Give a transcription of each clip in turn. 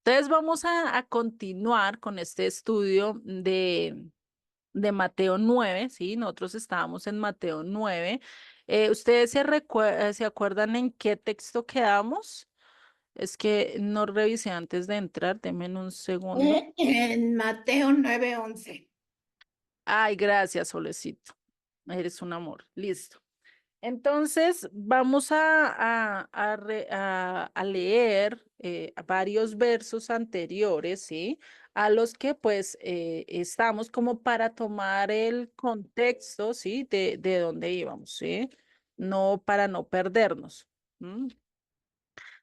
Entonces vamos a continuar con este estudio de Mateo 9, ¿sí? Nosotros estábamos en Mateo 9. ¿Ustedes se acuerdan en qué texto quedamos? Es que no revisé antes de entrar, denme un segundo. En Mateo 9:11. Ay, gracias, Solecito. Eres un amor. Listo. Entonces, vamos a leer varios versos anteriores, ¿sí? A los que pues estamos como para tomar el contexto, ¿sí? De dónde íbamos, ¿sí? No para no perdernos. ¿M?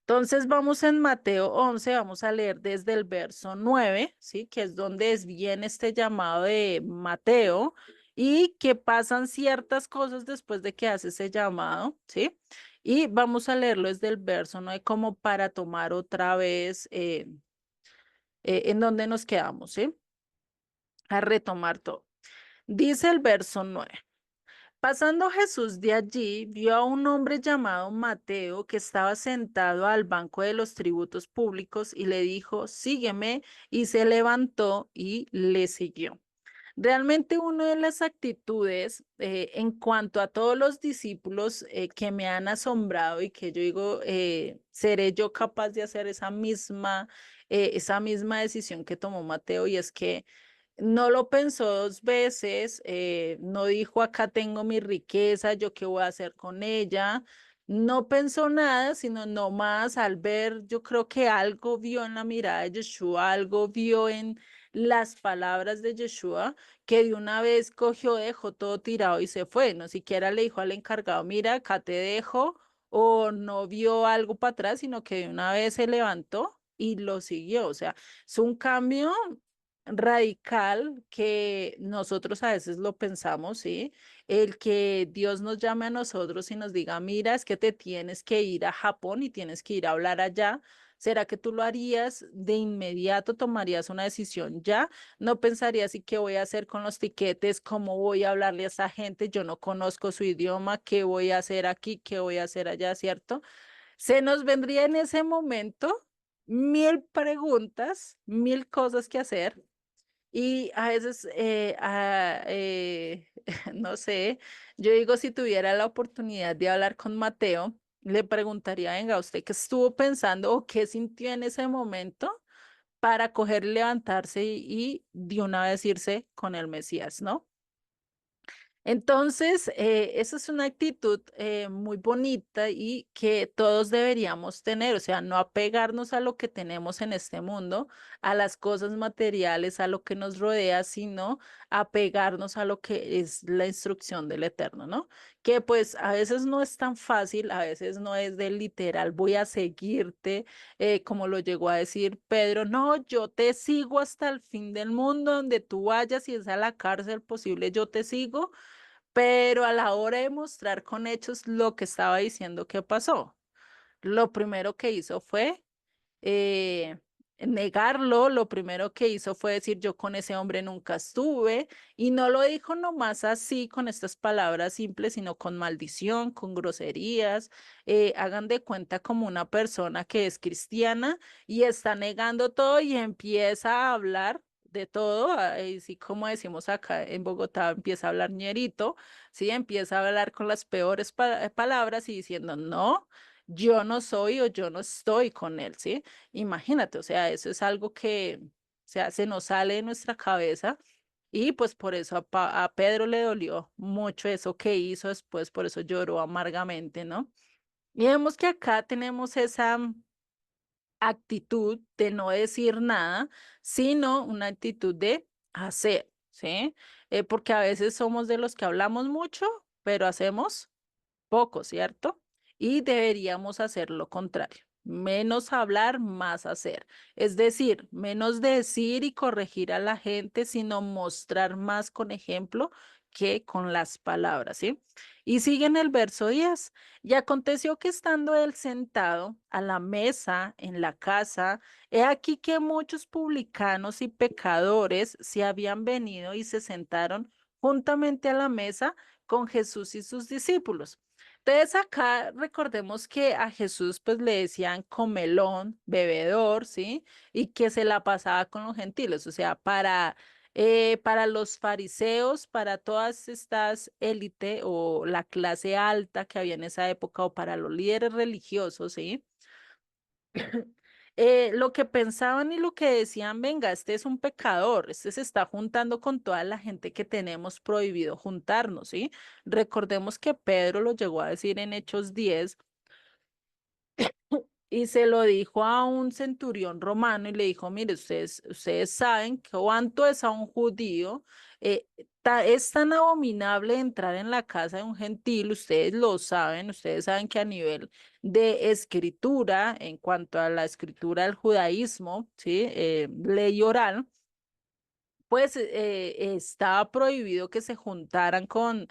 Entonces, vamos en Mateo 11, vamos a leer desde el verso 9, ¿sí? Que es donde es bien este llamado de Mateo y que pasan ciertas cosas después de que hace ese llamado, ¿sí? Y vamos a leerlo desde el verso 9 como para tomar otra vez en donde nos quedamos, ¿sí? A retomar todo. Dice el verso 9. Pasando Jesús de allí, vio a un hombre llamado Mateo que estaba sentado al banco de los tributos públicos y le dijo, sígueme, y se levantó y le siguió. Realmente una de las actitudes en cuanto a todos los discípulos que me han asombrado y que yo digo, ¿seré yo capaz de hacer esa misma decisión que tomó Mateo? Y es que no lo pensó dos veces, no dijo, acá tengo mi riqueza, yo qué voy a hacer con ella. No pensó nada, sino nomás al ver, yo creo que algo vio en la mirada de Yeshua, algo vio en las palabras de Yeshua, que de una vez cogió, dejó todo tirado y se fue. No siquiera le dijo al encargado, mira, acá te dejo, o no vio algo para atrás, sino que de una vez se levantó y lo siguió. O sea, es un cambio radical que nosotros a veces lo pensamos, ¿sí? El que Dios nos llame a nosotros y nos diga, mira, es que te tienes que ir a Japón y tienes que ir a hablar allá. ¿Será que tú lo harías de inmediato? ¿Tomarías una decisión ya? ¿No pensarías y qué voy a hacer con los tiquetes? ¿Cómo voy a hablarle a esa gente? Yo no conozco su idioma. ¿Qué voy a hacer aquí? ¿Qué voy a hacer allá? ¿Cierto? Se nos vendría en ese momento mil preguntas, mil cosas que hacer. Y a veces, no sé, yo digo, si tuviera la oportunidad de hablar con Mateo, le preguntaría, venga, ¿usted qué estuvo pensando o qué sintió en ese momento para coger, levantarse y de una vez irse con el Mesías, ¿no? Entonces, esa es una actitud muy bonita y que todos deberíamos tener, o sea, no apegarnos a lo que tenemos en este mundo, a las cosas materiales, a lo que nos rodea, sino apegarnos a lo que es la instrucción del Eterno, ¿no? Que pues a veces no es tan fácil, a veces no es de literal, voy a seguirte, como lo llegó a decir Pedro, no, yo te sigo hasta el fin del mundo, donde tú vayas y es a la cárcel posible, yo te sigo, pero a la hora de mostrar con hechos lo que estaba diciendo que pasó, lo primero que hizo fue eh, negarlo, lo primero que hizo fue decir yo con ese hombre nunca estuve y no lo dijo nomás así con estas palabras simples, sino con maldición, con groserías. Hagan de cuenta como una persona que es cristiana y está negando todo y empieza a hablar de todo, así como decimos acá en Bogotá, empieza a hablar ñerito, ¿sí? Empieza a hablar con las peores palabras y diciendo, no, yo no soy o yo no estoy con él, ¿sí? Imagínate, o sea, eso es algo que, o sea, se nos sale de nuestra cabeza y pues por eso a Pedro le dolió mucho eso que hizo después, por eso lloró amargamente, ¿no? Y vemos que acá tenemos esa actitud de no decir nada, sino una actitud de hacer, ¿sí? Porque a veces somos de los que hablamos mucho, pero hacemos poco, ¿cierto? Y deberíamos hacer lo contrario. Menos hablar, más hacer. Es decir, menos decir y corregir a la gente, sino mostrar más con ejemplo que con las palabras, ¿sí? Y sigue en el verso 10. Y aconteció que estando él sentado a la mesa en la casa, he aquí que muchos publicanos y pecadores se habían venido y se sentaron juntamente a la mesa con Jesús y sus discípulos. Entonces acá recordemos que a Jesús pues le decían comelón, bebedor, ¿sí? Y que se la pasaba con los gentiles, o sea, para los fariseos, para todas estas élites o la clase alta que había en esa época o para los líderes religiosos, ¿sí? Lo que pensaban y lo que decían, venga, este es un pecador, este se está juntando con toda la gente que tenemos prohibido juntarnos, ¿sí? Recordemos que Pedro lo llegó a decir en Hechos 10 y se lo dijo a un centurión romano y le dijo, mire, ustedes saben que cuánto es a un judío, es tan abominable entrar en la casa de un gentil, ustedes saben que a nivel de escritura, en cuanto a la escritura del judaísmo, ¿sí? Ley oral, pues estaba prohibido que se juntaran con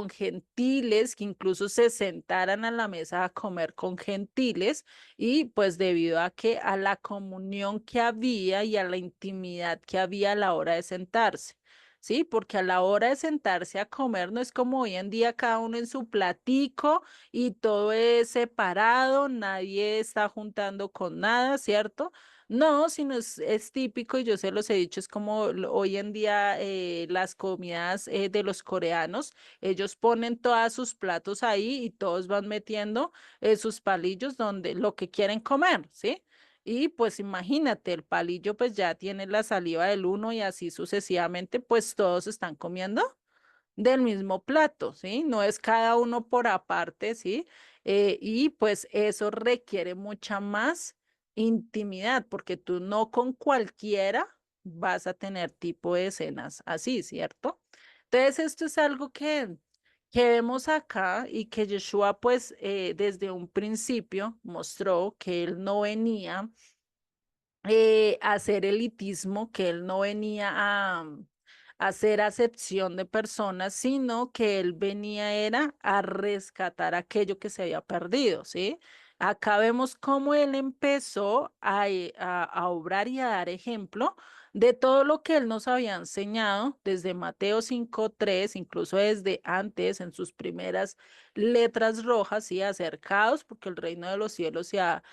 gentiles, que incluso se sentaran a la mesa a comer con gentiles, y pues debido a que a la comunión que había y a la intimidad que había a la hora de sentarse. Sí, porque a la hora de sentarse a comer no es como hoy en día cada uno en su platico y todo es separado, nadie está juntando con nada, ¿cierto? No, sino es típico y yo se los he dicho, es como hoy en día las comidas de los coreanos, ellos ponen todos sus platos ahí y todos van metiendo sus palillos donde lo que quieren comer, ¿sí? Y pues imagínate, el palillo pues ya tiene la saliva del uno y así sucesivamente, pues todos están comiendo del mismo plato, ¿sí? No es cada uno por aparte, ¿sí? Y pues eso requiere mucha más intimidad, porque tú no con cualquiera vas a tener tipo de escenas así, ¿cierto? Entonces, esto es algo que vemos acá y que Yeshua pues desde un principio mostró que él no venía hacer elitismo, que él no venía a hacer acepción de personas, sino que él venía era a rescatar aquello que se había perdido, ¿sí? Acá vemos cómo él empezó a obrar y a dar ejemplo de todo lo que él nos había enseñado desde Mateo 5:3, incluso desde antes, en sus primeras letras rojas, y acercados, porque el reino de los cielos se ha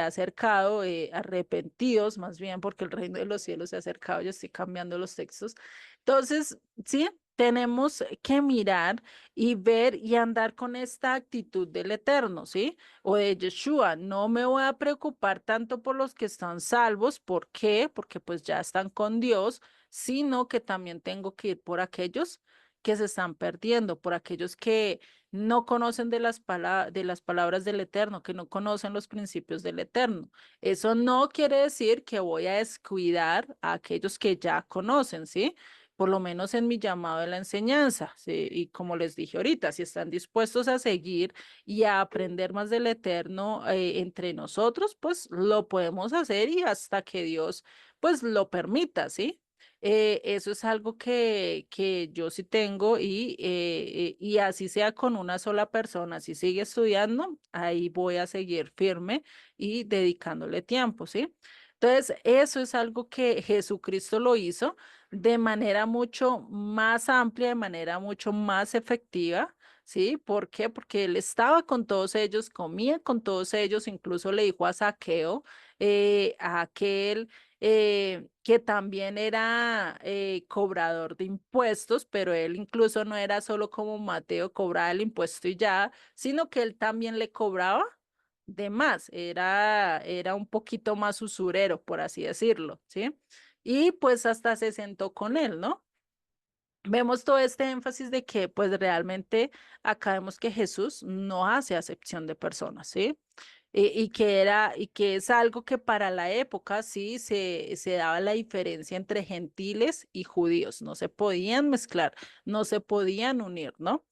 acercado, arrepentidos más bien, porque el reino de los cielos se ha acercado, yo estoy cambiando los textos. Entonces, sí, tenemos que mirar y ver y andar con esta actitud del Eterno, ¿sí? O de Yeshua, no me voy a preocupar tanto por los que están salvos, ¿por qué? Porque pues ya están con Dios, sino que también tengo que ir por aquellos que se están perdiendo, por aquellos que no conocen de las palabras del Eterno, que no conocen los principios del Eterno. Eso no quiere decir que voy a descuidar a aquellos que ya conocen, ¿sí? Por lo menos en mi llamado de la enseñanza, ¿sí? Y como les dije ahorita, si están dispuestos a seguir y a aprender más del Eterno entre nosotros, pues lo podemos hacer y hasta que Dios pues lo permita, ¿sí? Eso es algo que yo sí tengo y así sea con una sola persona, si sigue estudiando, ahí voy a seguir firme y dedicándole tiempo, ¿sí? Entonces, eso es algo que Jesucristo lo hizo de manera mucho más amplia, de manera mucho más efectiva. ¿Sí? ¿Por qué? Porque él estaba con todos ellos, comía con todos ellos, incluso le dijo a Zaqueo, a aquel que también era cobrador de impuestos, pero él incluso no era solo como Mateo, cobraba el impuesto y ya, sino que él también le cobraba de más, era un poquito más usurero, por así decirlo, ¿sí? Y pues hasta se sentó con él, ¿no? Vemos todo este énfasis de que pues realmente acá vemos que Jesús no hace acepción de personas, ¿sí? Y que es algo que para la época sí se daba la diferencia entre gentiles y judíos, no se podían mezclar, no se podían unir, ¿no?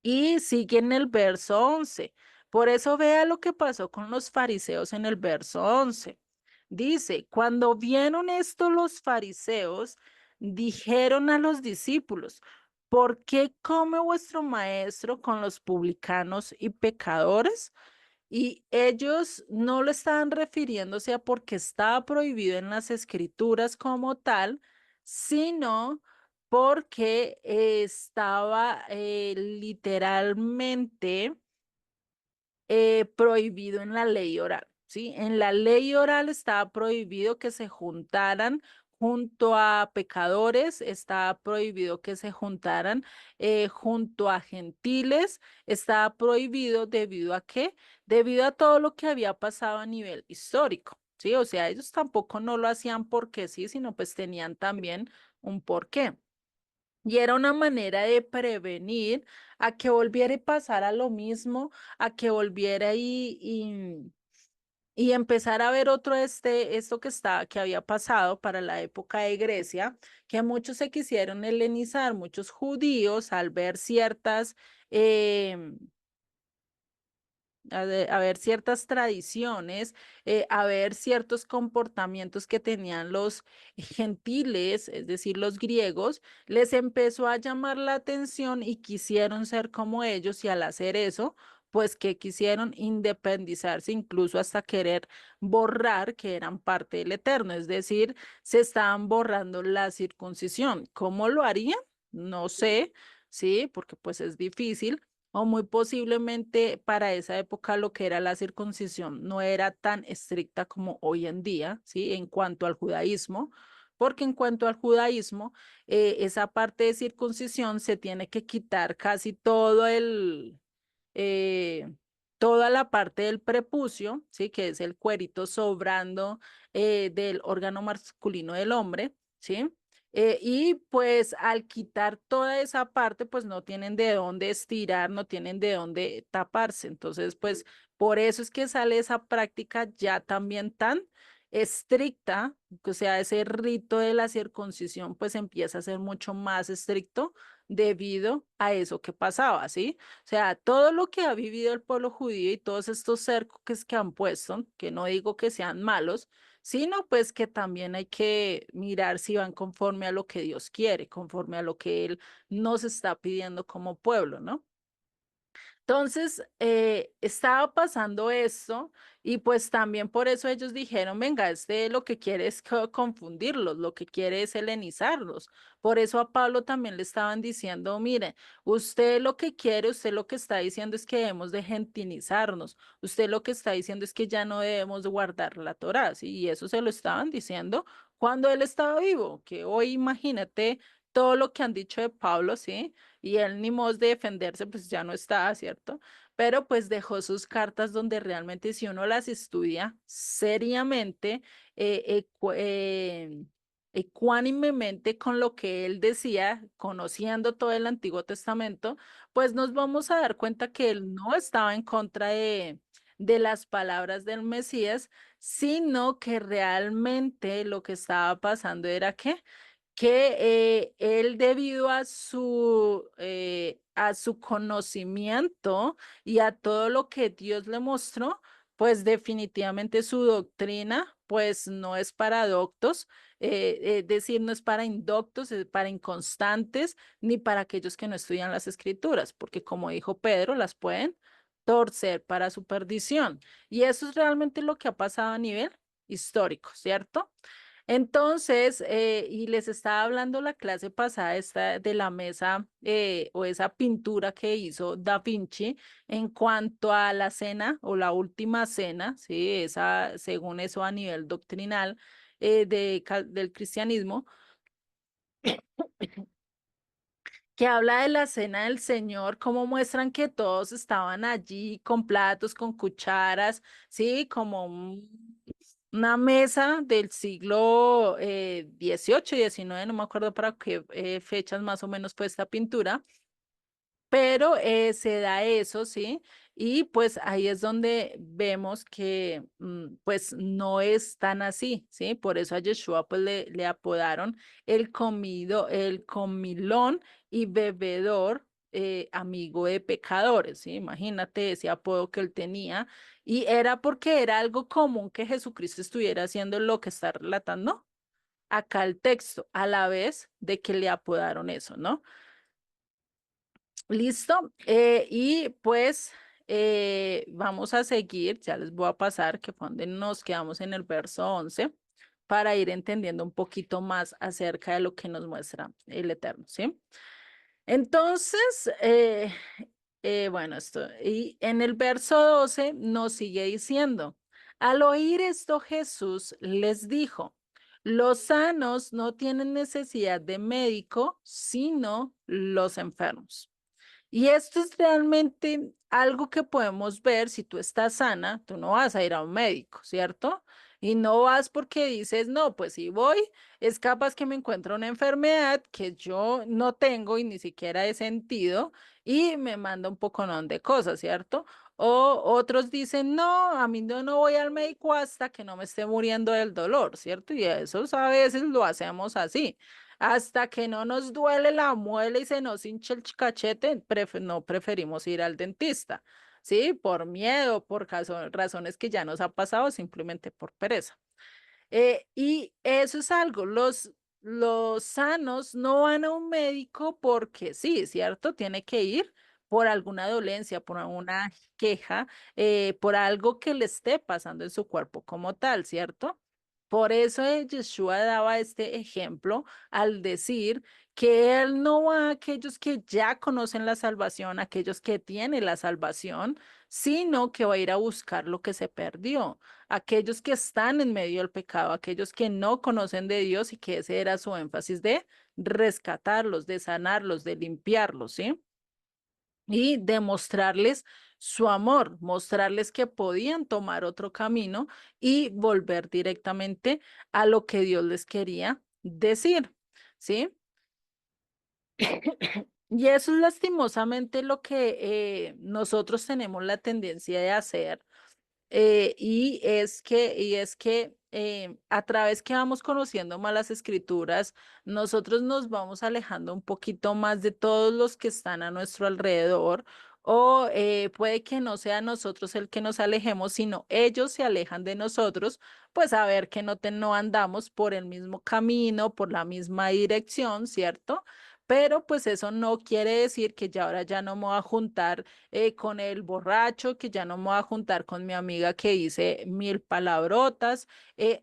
Y sigue en el verso 11. Por eso vea lo que pasó con los fariseos en el verso 11. Dice, cuando vieron esto los fariseos, dijeron a los discípulos, ¿por qué come vuestro maestro con los publicanos y pecadores? Y ellos no lo estaban refiriéndose a porque estaba prohibido en las escrituras como tal, sino porque estaba literalmente prohibido en la ley oral, ¿sí? En la ley oral estaba prohibido que se juntaran junto a pecadores, estaba prohibido que se juntaran junto a gentiles, estaba prohibido debido a qué? Debido a todo lo que había pasado a nivel histórico, ¿sí? O sea, ellos tampoco no lo hacían porque sí, sino pues tenían también un porqué. Y era una manera de prevenir a que volviera y pasara lo mismo, a que volviera y empezar a ver esto que había pasado para la época de Grecia, que muchos se quisieron helenizar, muchos judíos al ver em, a ver ciertas tradiciones, a ver ciertos comportamientos que tenían los gentiles, es decir, los griegos, les empezó a llamar la atención y quisieron ser como ellos y al hacer eso, pues que quisieron independizarse, incluso hasta querer borrar que eran parte del Eterno, es decir, se estaban borrando la circuncisión. ¿Cómo lo harían? No sé, sí, porque pues es difícil o muy posiblemente para esa época lo que era la circuncisión no era tan estricta como hoy en día, ¿sí? En cuanto al judaísmo, porque en cuanto al judaísmo, esa parte de circuncisión se tiene que quitar casi eh, toda la parte del prepucio, ¿sí? Que es el cuerito sobrando del órgano masculino del hombre, ¿sí? Y pues al quitar toda esa parte, pues no tienen de dónde estirar, no tienen de dónde taparse. Entonces, pues por eso es que sale esa práctica ya también tan estricta, o sea, ese rito de la circuncisión, pues empieza a ser mucho más estricto debido a eso que pasaba, ¿sí? O sea, todo lo que ha vivido el pueblo judío y todos estos cercos que han puesto, que no digo que sean malos, sino pues que también hay que mirar si van conforme a lo que Dios quiere, conforme a lo que Él nos está pidiendo como pueblo, ¿no? Entonces, estaba pasando esto y pues también por eso ellos dijeron, venga, este lo que quiere es confundirlos, lo que quiere es helenizarlos. Por eso a Pablo también le estaban diciendo, mire, usted lo que quiere, usted lo que está diciendo es que debemos de gentilizarnos, usted lo que está diciendo es que ya no debemos de guardar la Torá, ¿sí? Y eso se lo estaban diciendo cuando él estaba vivo, que hoy imagínate todo lo que han dicho de Pablo, ¿sí? Y él ni modo de defenderse, pues ya no está, ¿cierto? Pero pues dejó sus cartas donde realmente si uno las estudia seriamente, ecuánimemente con lo que él decía, conociendo todo el Antiguo Testamento, pues nos vamos a dar cuenta que él no estaba en contra de las palabras del Mesías, sino que realmente lo que estaba pasando era que él debido a su conocimiento y a todo lo que Dios le mostró, pues definitivamente su doctrina, pues no es para doctos, es decir, no es para indoctos, es para inconstantes, ni para aquellos que no estudian las escrituras, porque como dijo Pedro, las pueden torcer para su perdición. Y eso es realmente lo que ha pasado a nivel histórico, ¿cierto? Entonces, y les estaba hablando la clase pasada esta de la mesa o esa pintura que hizo Da Vinci en cuanto a la cena o la última cena, sí, esa, según eso a nivel doctrinal del cristianismo, que habla de la cena del Señor, cómo muestran que todos estaban allí con platos, con cucharas, sí, como una mesa del siglo 18, 19, no me acuerdo para qué fechas más o menos fue esta pintura, pero se da eso, ¿sí? Y pues ahí es donde vemos que pues no es tan así, ¿sí? Por eso a Yeshua pues le apodaron el comilón y bebedor, amigo de pecadores, ¿sí? Imagínate ese apodo que él tenía y era porque era algo común que Jesucristo estuviera haciendo lo que está relatando acá el texto, a la vez de que le apodaron eso, ¿no? Listo. Y pues vamos a seguir, ya les voy a pasar que fue donde nos quedamos en el verso 11. para ir entendiendo un poquito más acerca de lo que nos muestra el Eterno, ¿sí? Entonces, bueno, esto, y en el verso 12 nos sigue diciendo, al oír esto Jesús les dijo, los sanos no tienen necesidad de médico, sino los enfermos. Y esto es realmente algo que podemos ver si tú estás sana, tú no vas a ir a un médico, ¿cierto? Y no vas porque dices, no, pues si voy, es capaz que me encuentre una enfermedad que yo no tengo y ni siquiera he sentido y me manda un poconón de cosas, ¿cierto? O otros dicen, no, a mí no voy al médico hasta que no me esté muriendo del dolor, ¿cierto? Y eso a veces lo hacemos así. Hasta que no nos duele la muela y se nos hincha el cachete, no preferimos ir al dentista, ¿sí? Por miedo, por razones que ya nos ha pasado, simplemente por pereza. Y eso es algo, los sanos no van a un médico porque sí, ¿cierto? Tiene que ir por alguna dolencia, por alguna queja, por algo que le esté pasando en su cuerpo como tal, ¿cierto? Por eso Yeshua daba este ejemplo al decir que él no va a aquellos que ya conocen la salvación, aquellos que tienen la salvación, sino que va a ir a buscar lo que se perdió, aquellos que están en medio del pecado, aquellos que no conocen de Dios y que ese era su énfasis de rescatarlos, de sanarlos, de limpiarlos, ¿sí? Y demostrarles su amor, mostrarles que podían tomar otro camino y volver directamente a lo que Dios les quería decir, ¿sí? Y eso es lastimosamente lo que nosotros tenemos la tendencia de hacer y es que a través que vamos conociendo más las escrituras, nosotros nos vamos alejando un poquito más de todos los que están a nuestro alrededor, o puede que no sea nosotros el que nos alejemos, sino ellos se alejan de nosotros, pues a ver que no andamos por el mismo camino, por la misma dirección, ¿cierto? Pero pues eso no quiere decir que ya ahora ya no me voy a juntar con el borracho, que ya no me voy a juntar con mi amiga que dice mil palabrotas.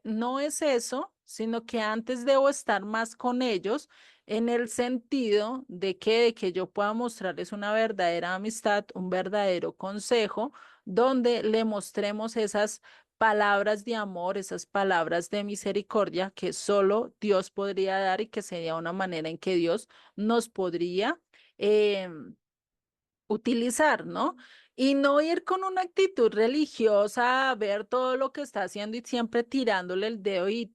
No es eso, sino que antes debo estar más con ellos en el sentido de que yo pueda mostrarles una verdadera amistad, un verdadero consejo, donde le mostremos esas palabras de amor, esas palabras de misericordia que solo Dios podría dar y que sería una manera en que Dios nos podría utilizar, ¿no? Y no ir con una actitud religiosa a ver todo lo que está haciendo y siempre tirándole el dedo y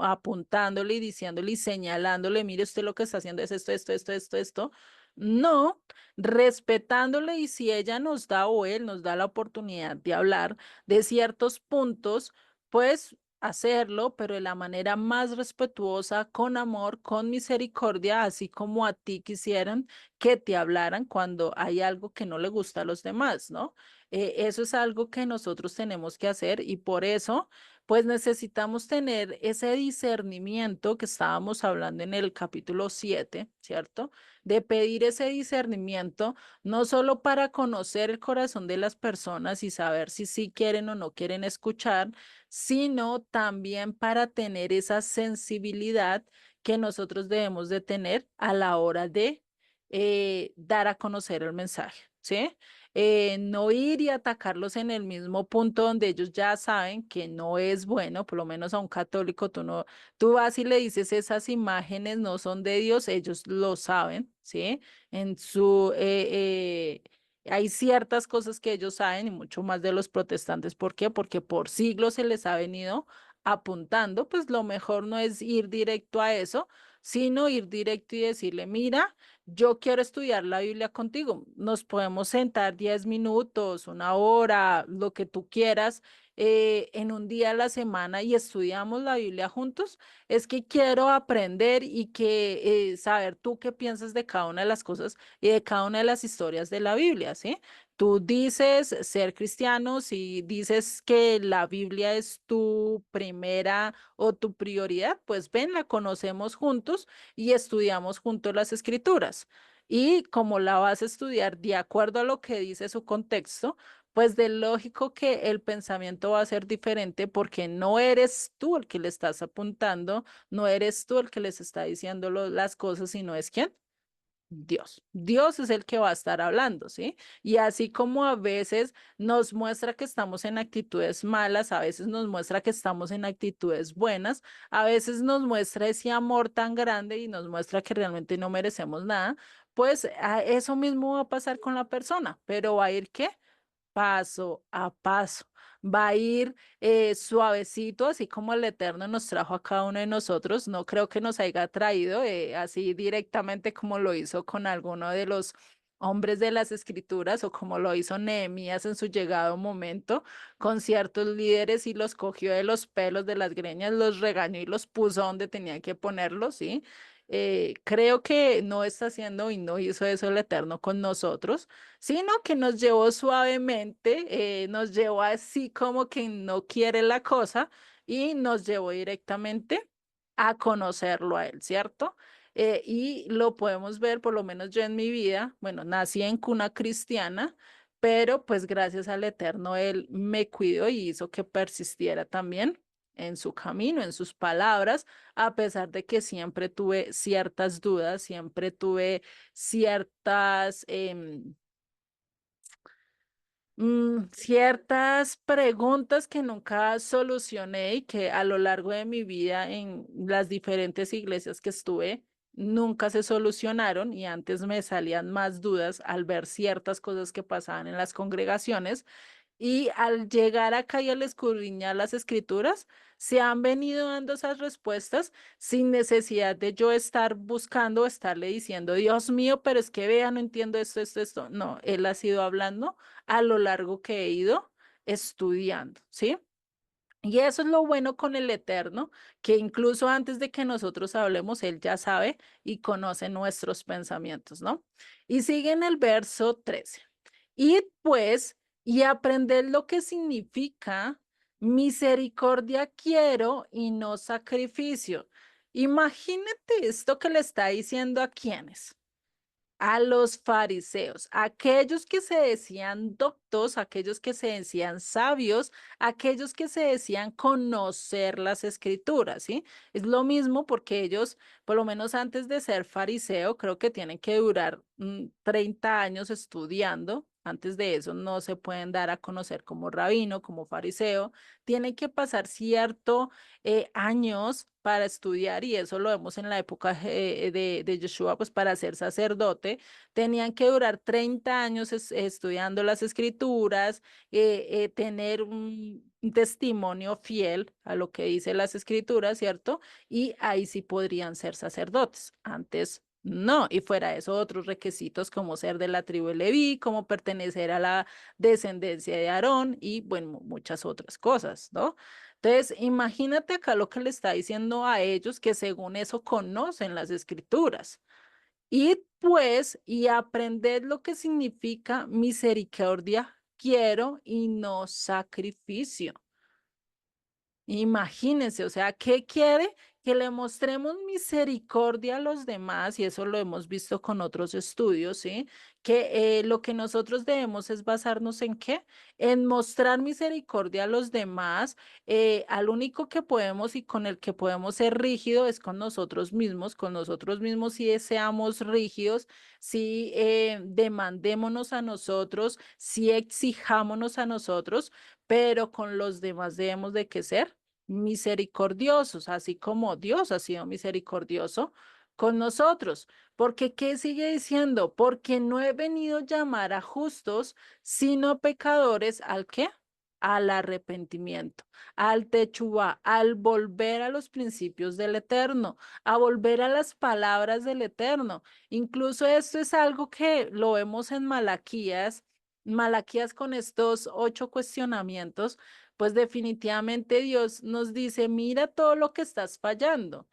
apuntándole y diciéndole y señalándole, mire usted lo que está haciendo es esto, esto, esto, esto, esto. No, respetándole y si ella nos da o él nos da la oportunidad de hablar de ciertos puntos, pues hacerlo, pero de la manera más respetuosa, con amor, con misericordia, así como a ti quisieran que te hablaran cuando hay algo que no le gusta a los demás, ¿no? Eso es algo que nosotros tenemos que hacer y por eso, pues necesitamos tener ese discernimiento que estábamos hablando en el capítulo 7, ¿cierto? De pedir ese discernimiento, no solo para conocer el corazón de las personas y saber si sí quieren o no quieren escuchar, sino también para tener esa sensibilidad que nosotros debemos de tener a la hora de dar a conocer el mensaje, ¿sí? No ir y atacarlos en el mismo punto donde ellos ya saben que no es bueno, por lo menos a un católico, tú vas y le dices esas imágenes no son de Dios, ellos lo saben, ¿sí? En su, hay ciertas cosas que ellos saben y mucho más de los protestantes. ¿Por qué? Porque por siglos se les ha venido apuntando, pues lo mejor no es ir directo a eso, sino ir directo y decirle, mira, yo quiero estudiar la Biblia contigo. Nos podemos sentar 10 minutos, una hora, lo que tú quieras, en un día a la semana y estudiamos la Biblia juntos. Es que quiero aprender y que saber tú qué piensas de cada una de las cosas y de cada una de las historias de la Biblia, ¿sí? Tú dices ser cristiano, si dices que la Biblia es tu primera o tu prioridad, pues ven, la conocemos juntos y estudiamos juntos las escrituras. Y como la vas a estudiar de acuerdo a lo que dice su contexto, pues de lógico que el pensamiento va a ser diferente porque no eres tú el que le estás apuntando, no eres tú el que les está diciendo las cosas, sino es quién. Dios. Dios es el que va a estar hablando, ¿sí? Y así como a veces nos muestra que estamos en actitudes malas, a veces nos muestra que estamos en actitudes buenas, a veces nos muestra ese amor tan grande y nos muestra que realmente no merecemos nada, pues eso mismo va a pasar con la persona, pero va a ir ¿qué? Paso a paso. Va a ir suavecito, así como el Eterno nos trajo a cada uno de nosotros. No creo que nos haya traído así directamente como lo hizo con alguno de los hombres de las Escrituras o como lo hizo Nehemías en su llegado momento con ciertos líderes y los cogió de los pelos, de las greñas, los regañó y los puso donde tenía que ponerlos, ¿sí? Creo que no está haciendo y no hizo eso el Eterno con nosotros, sino que nos llevó suavemente, nos llevó así como que no quiere la cosa y nos llevó directamente a conocerlo a él, ¿cierto? Y lo podemos ver, por lo menos yo en mi vida, bueno, nací en cuna cristiana, pero pues gracias al Eterno él me cuidó y hizo que persistiera también en su camino, en sus palabras, a pesar de que siempre tuve ciertas dudas, siempre tuve ciertas ciertas preguntas que nunca solucioné y que a lo largo de mi vida en las diferentes iglesias que estuve, nunca se solucionaron y antes me salían más dudas al ver ciertas cosas que pasaban en las congregaciones. Y al llegar acá y al escudriñar las escrituras, se han venido dando esas respuestas sin necesidad de yo estar buscando, estarle diciendo, Dios mío, pero es que vea, no entiendo esto, esto, esto. No, él ha sido hablando a lo largo que he ido estudiando, ¿sí? Y eso es lo bueno con el Eterno, que incluso antes de que nosotros hablemos, Él ya sabe y conoce nuestros pensamientos, ¿no? Y sigue en el verso 13. Id pues y aprended lo que significa misericordia quiero y no sacrificio. Imagínate esto que le está diciendo a quienes a los fariseos, aquellos que se decían doctos, aquellos que se decían sabios, aquellos que se decían conocer las escrituras, ¿sí? Es lo mismo porque ellos, por lo menos antes de ser fariseo, creo que tienen que durar 30 años estudiando. Antes de eso no se pueden dar a conocer como rabino, como fariseo. Tienen que pasar cierto años para estudiar y eso lo vemos en la época de Yeshua, pues para ser sacerdote, tenían que durar 30 años estudiando las escrituras, tener un testimonio fiel a lo que dice las escrituras, ¿cierto? Y ahí sí podrían ser sacerdotes. Antes no, y fuera eso, otros requisitos como ser de la tribu de Leví, como pertenecer a la descendencia de Aarón y, bueno, muchas otras cosas, ¿no? Entonces, imagínate acá lo que le está diciendo a ellos que según eso conocen las escrituras. Y pues, y aprended lo que significa misericordia, quiero y no sacrificio. Imagínense, o sea, ¿qué quiere? Que le mostremos misericordia a los demás, y eso lo hemos visto con otros estudios, ¿sí? Que lo que nosotros debemos es basarnos en qué? En mostrar misericordia a los demás. Al único que podemos y con el que podemos ser rígidos es con nosotros mismos si seamos rígidos, si demandémonos a nosotros, si exijámonos a nosotros, pero con los demás debemos de que ser misericordiosos, así como Dios ha sido misericordioso con nosotros. Porque, ¿qué sigue diciendo? Porque no he venido a llamar a justos, sino pecadores, ¿al qué? Al arrepentimiento, al techubá, al volver a los principios del Eterno, a volver a las palabras del Eterno. Incluso esto es algo que lo vemos en Malaquías. Malaquías con estos 8 cuestionamientos, pues definitivamente Dios nos dice, mira todo lo que estás fallando.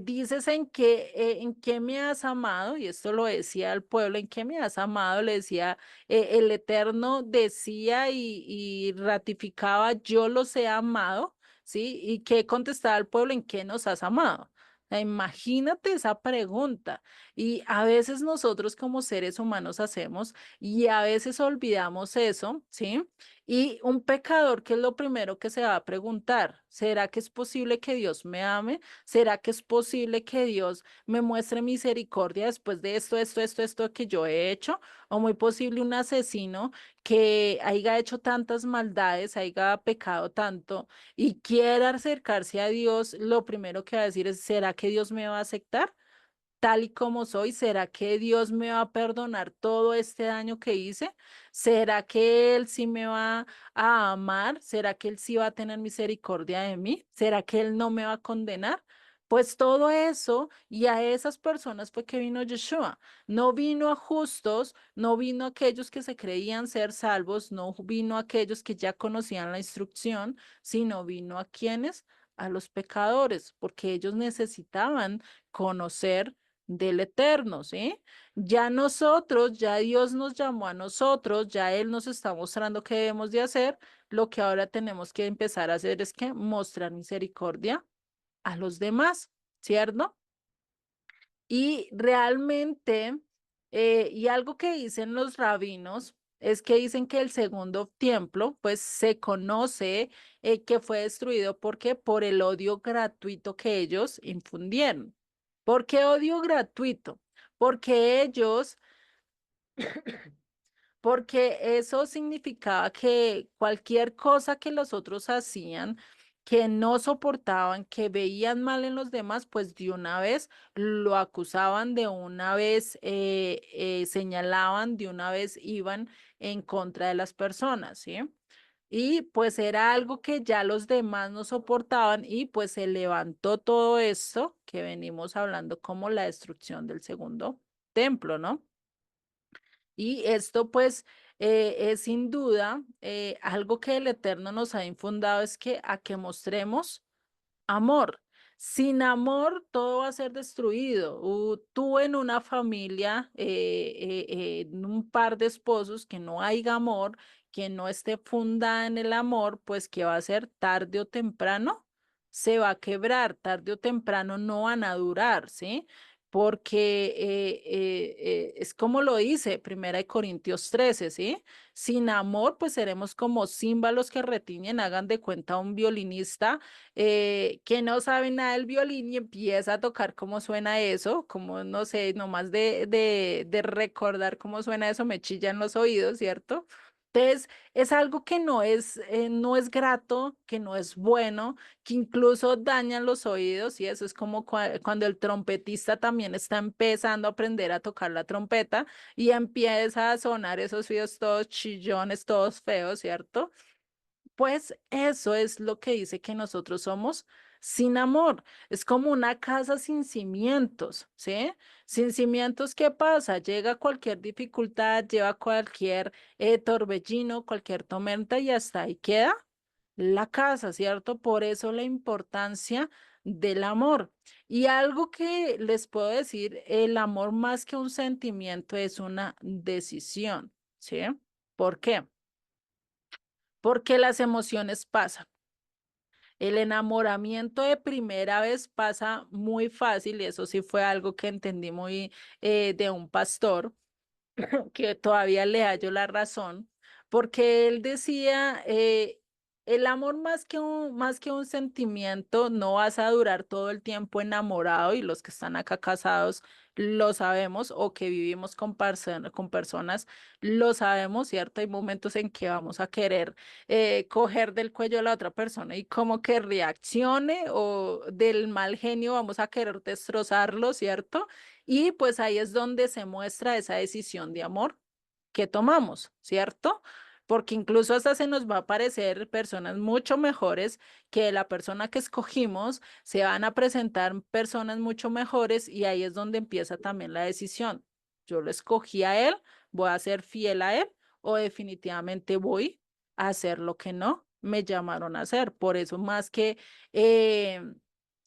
Dices en qué me has amado, y esto lo decía al pueblo, en qué me has amado, le decía, el Eterno decía y ratificaba, yo los he amado, ¿sí? Y qué contestaba al pueblo, en qué nos has amado. Sea, imagínate esa pregunta. Y a veces nosotros como seres humanos hacemos y a veces olvidamos eso, ¿sí? Y un pecador, ¿qué es lo primero que se va a preguntar? ¿Será que es posible que Dios me ame? ¿Será que es posible que Dios me muestre misericordia después de esto que yo he hecho? O muy posible un asesino que haya hecho tantas maldades, haya pecado tanto y quiera acercarse a Dios, lo primero que va a decir es, ¿será que Dios me va a aceptar tal y como soy? ¿Será que Dios me va a perdonar todo este daño que hice? ¿Será que Él sí me va a amar? ¿Será que Él sí va a tener misericordia de mí? ¿Será que Él no me va a condenar? Pues todo eso y a esas personas fue que vino Yeshua. No vino a justos, no vino a aquellos que se creían ser salvos, no vino a aquellos que ya conocían la instrucción, sino vino a quienes, a los pecadores, porque ellos necesitaban conocer del Eterno, ¿sí? Ya nosotros, ya Dios nos llamó a nosotros, ya Él nos está mostrando qué debemos de hacer. Lo que ahora tenemos que empezar a hacer es que mostrar misericordia a los demás, ¿cierto? Y realmente, y algo que dicen los rabinos es que dicen que el segundo templo, pues se conoce que fue destruido porque por el odio gratuito que ellos infundieron. ¿Por qué odio gratuito? Porque ellos porque eso significaba que cualquier cosa que los otros hacían, que no soportaban, que veían mal en los demás, pues de una vez lo acusaban, de una vez señalaban, de una vez iban en contra de las personas, ¿sí? Y pues era algo que ya los demás no soportaban y pues se levantó todo esto que venimos hablando como la destrucción del segundo templo, ¿no? Y esto pues es sin duda algo que el Eterno nos ha infundado es que a que mostremos amor. Sin amor, todo va a ser destruido. Tú en una familia, en un par de esposos que no haya amor, que no esté fundada en el amor, pues que va a ser tarde o temprano, se va a quebrar, tarde o temprano no van a durar, ¿sí? Porque es como lo dice Primera de Corintios 13, ¿sí? Sin amor, pues seremos como címbalos que retiñen, hagan de cuenta un violinista que no sabe nada del violín y empieza a tocar cómo suena eso, como no sé, nomás de recordar cómo suena eso me chillan los oídos, ¿cierto? Entonces, es algo que no es grato, que no es bueno, que incluso dañan los oídos y eso es como cuando el trompetista también está empezando a aprender a tocar la trompeta y empieza a sonar esos oídos todos chillones, todos feos, ¿cierto? Pues eso es lo que dice que nosotros somos sin amor. Es como una casa sin cimientos, ¿sí? Sin cimientos, ¿qué pasa? Llega cualquier dificultad, lleva cualquier torbellino, cualquier tormenta y hasta ahí queda la casa, ¿cierto? Por eso la importancia del amor. Y algo que les puedo decir, el amor más que un sentimiento es una decisión, ¿sí? ¿Por qué? Porque las emociones pasan. El enamoramiento de primera vez pasa muy fácil y eso sí fue algo que entendí muy de un pastor que todavía le hallo la razón, porque él decía, el amor más que un sentimiento, no vas a durar todo el tiempo enamorado y los que están acá casados lo sabemos o que vivimos con personas lo sabemos, ¿cierto? Hay momentos en que vamos a querer coger del cuello a la otra persona y como que reaccione o del mal genio vamos a querer destrozarlo, ¿cierto? Y pues ahí es donde se muestra esa decisión de amor que tomamos, ¿cierto? Porque incluso hasta se nos va a aparecer personas mucho mejores que la persona que escogimos, se van a presentar personas mucho mejores y ahí es donde empieza también la decisión. Yo lo escogí a él, voy a ser fiel a él o definitivamente voy a hacer lo que no me llamaron a hacer. Por eso eh,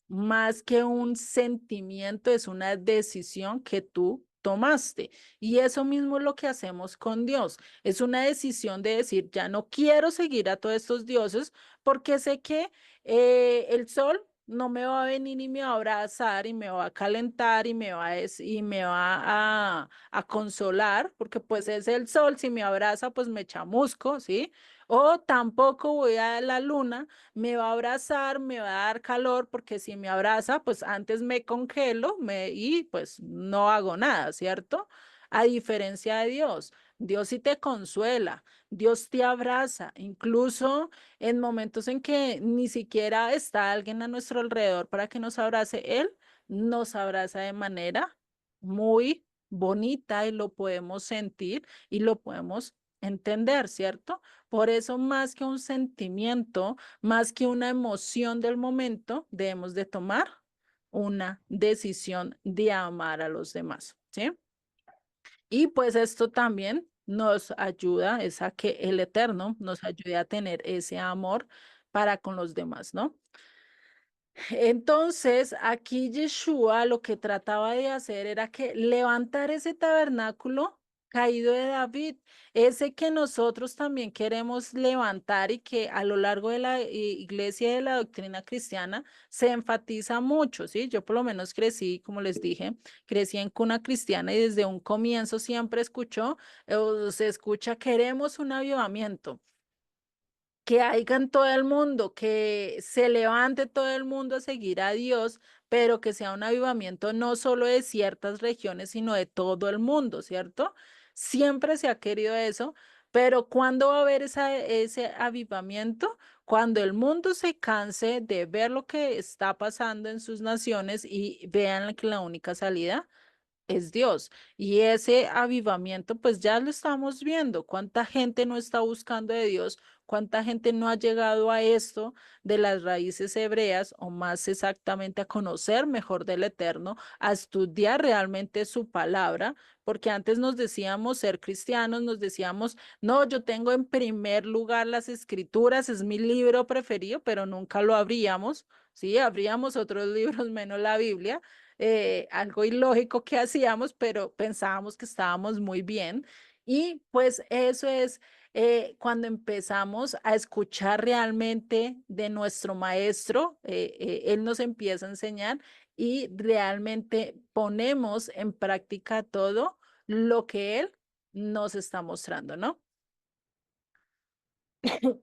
más que un sentimiento, es una decisión que tú tomaste. Y eso mismo es lo que hacemos con Dios. Es una decisión de decir, ya no quiero seguir a todos estos dioses porque sé que el sol no me va a venir y me va a abrazar y me va a calentar y me va y me va a consolar, porque pues es el sol, si me abraza, pues me chamusco, ¿sí? O tampoco voy a la luna, me va a abrazar, me va a dar calor, porque si me abraza, pues antes me congelo y pues no hago nada, ¿cierto? A diferencia de Dios, Dios sí te consuela, Dios te abraza, incluso en momentos en que ni siquiera está alguien a nuestro alrededor para que nos abrace, Él nos abraza de manera muy bonita y lo podemos sentir y lo podemos entender, ¿cierto? Por eso, más que un sentimiento, más que una emoción del momento, debemos de tomar una decisión de amar a los demás, ¿sí? Y pues esto también nos ayuda, es a que el Eterno nos ayude a tener ese amor para con los demás, ¿no? Entonces, aquí Yeshua lo que trataba de hacer era que levantar ese tabernáculo caído de David, ese que nosotros también queremos levantar y que a lo largo de la iglesia y de la doctrina cristiana se enfatiza mucho, ¿sí? Yo por lo menos crecí, como les dije, crecí en cuna cristiana y desde un comienzo siempre escuchó, o se escucha, queremos un avivamiento que haya en todo el mundo, que se levante todo el mundo a seguir a Dios, pero que sea un avivamiento no solo de ciertas regiones, sino de todo el mundo, ¿cierto? Siempre se ha querido eso, pero ¿cuándo va a haber ese avivamiento? Cuando el mundo se canse de ver lo que está pasando en sus naciones y vean que la única salida es Dios. Y ese avivamiento, pues ya lo estamos viendo. ¿Cuánta gente no está buscando de Dios? ¿Cuánta gente no ha llegado a esto de las raíces hebreas o más exactamente a conocer mejor del Eterno, a estudiar realmente su palabra? Porque antes nos decíamos ser cristianos, nos decíamos, no, yo tengo en primer lugar las escrituras, es mi libro preferido, pero nunca lo abríamos. Sí, abríamos otros libros menos la Biblia, algo ilógico que hacíamos, pero pensábamos que estábamos muy bien. Y pues eso es cuando empezamos a escuchar realmente de nuestro maestro, él nos empieza a enseñar y realmente ponemos en práctica todo lo que él nos está mostrando, ¿no?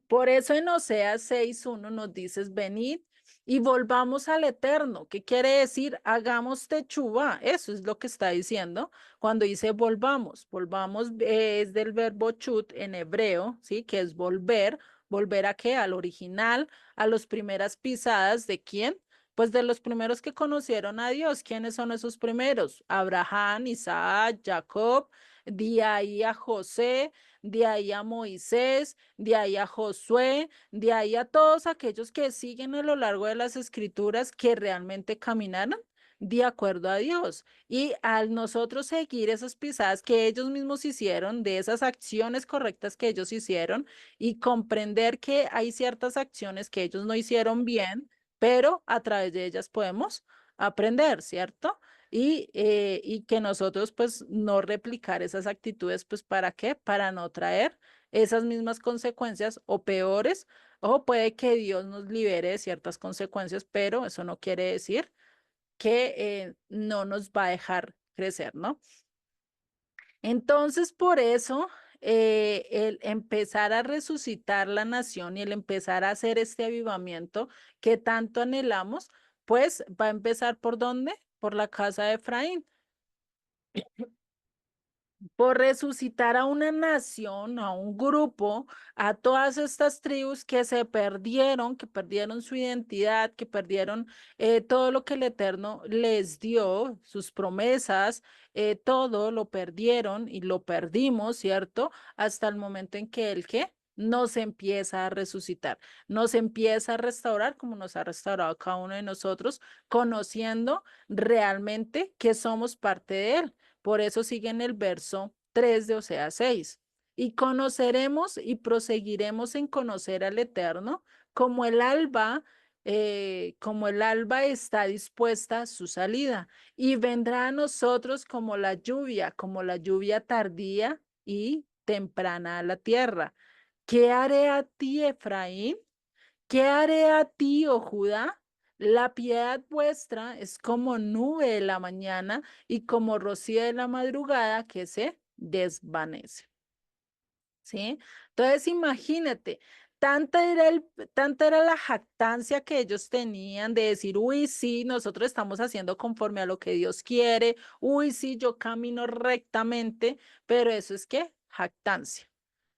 Por eso en Oseas 6:1 nos dices, venid y volvamos al Eterno. ¿Qué quiere decir? Hagamos techuvá. Eso es lo que está diciendo cuando dice volvamos. Volvamos es del verbo chut en hebreo, ¿sí? Que es volver. ¿Volver a qué? Al original, a las primeras pisadas de quién? Pues de los primeros que conocieron a Dios. ¿Quiénes son esos primeros? Abraham, Isaac, Jacob, de ahí a José, de ahí a Moisés, de ahí a Josué, de ahí a todos aquellos que siguen a lo largo de las escrituras que realmente caminaron de acuerdo a Dios. Y al nosotros seguir esas pisadas que ellos mismos hicieron, de esas acciones correctas que ellos hicieron, y comprender que hay ciertas acciones que ellos no hicieron bien, pero a través de ellas podemos aprender, ¿cierto? Y que nosotros pues no replicar esas actitudes, pues ¿para qué? Para no traer esas mismas consecuencias o peores, o puede que Dios nos libere de ciertas consecuencias, pero eso no quiere decir que no nos va a dejar crecer, ¿no? Entonces, por eso, el empezar a resucitar la nación y el empezar a hacer este avivamiento que tanto anhelamos, pues va a empezar ¿por dónde? Por la casa de Efraín, por resucitar a una nación, a un grupo, a todas estas tribus que perdieron su identidad, que perdieron todo lo que el Eterno les dio, sus promesas, todo lo perdieron y lo perdimos, ¿cierto? Hasta el momento en que el que nos empieza a resucitar, nos empieza a restaurar como nos ha restaurado cada uno de nosotros, conociendo realmente que somos parte de él. Por eso sigue en el verso 3 de Oseas 6. Y conoceremos y proseguiremos en conocer al Eterno como el alba está dispuesta a su salida, y vendrá a nosotros como la lluvia tardía y temprana a la tierra. ¿Qué haré a ti, Efraín? ¿Qué haré a ti, oh Judá? La piedad vuestra es como nube de la mañana y como rocío de la madrugada que se desvanece. ¿Sí? Entonces, imagínate, tanta era la jactancia que ellos tenían de decir, uy, sí, nosotros estamos haciendo conforme a lo que Dios quiere, uy, sí, yo camino rectamente, pero eso es que jactancia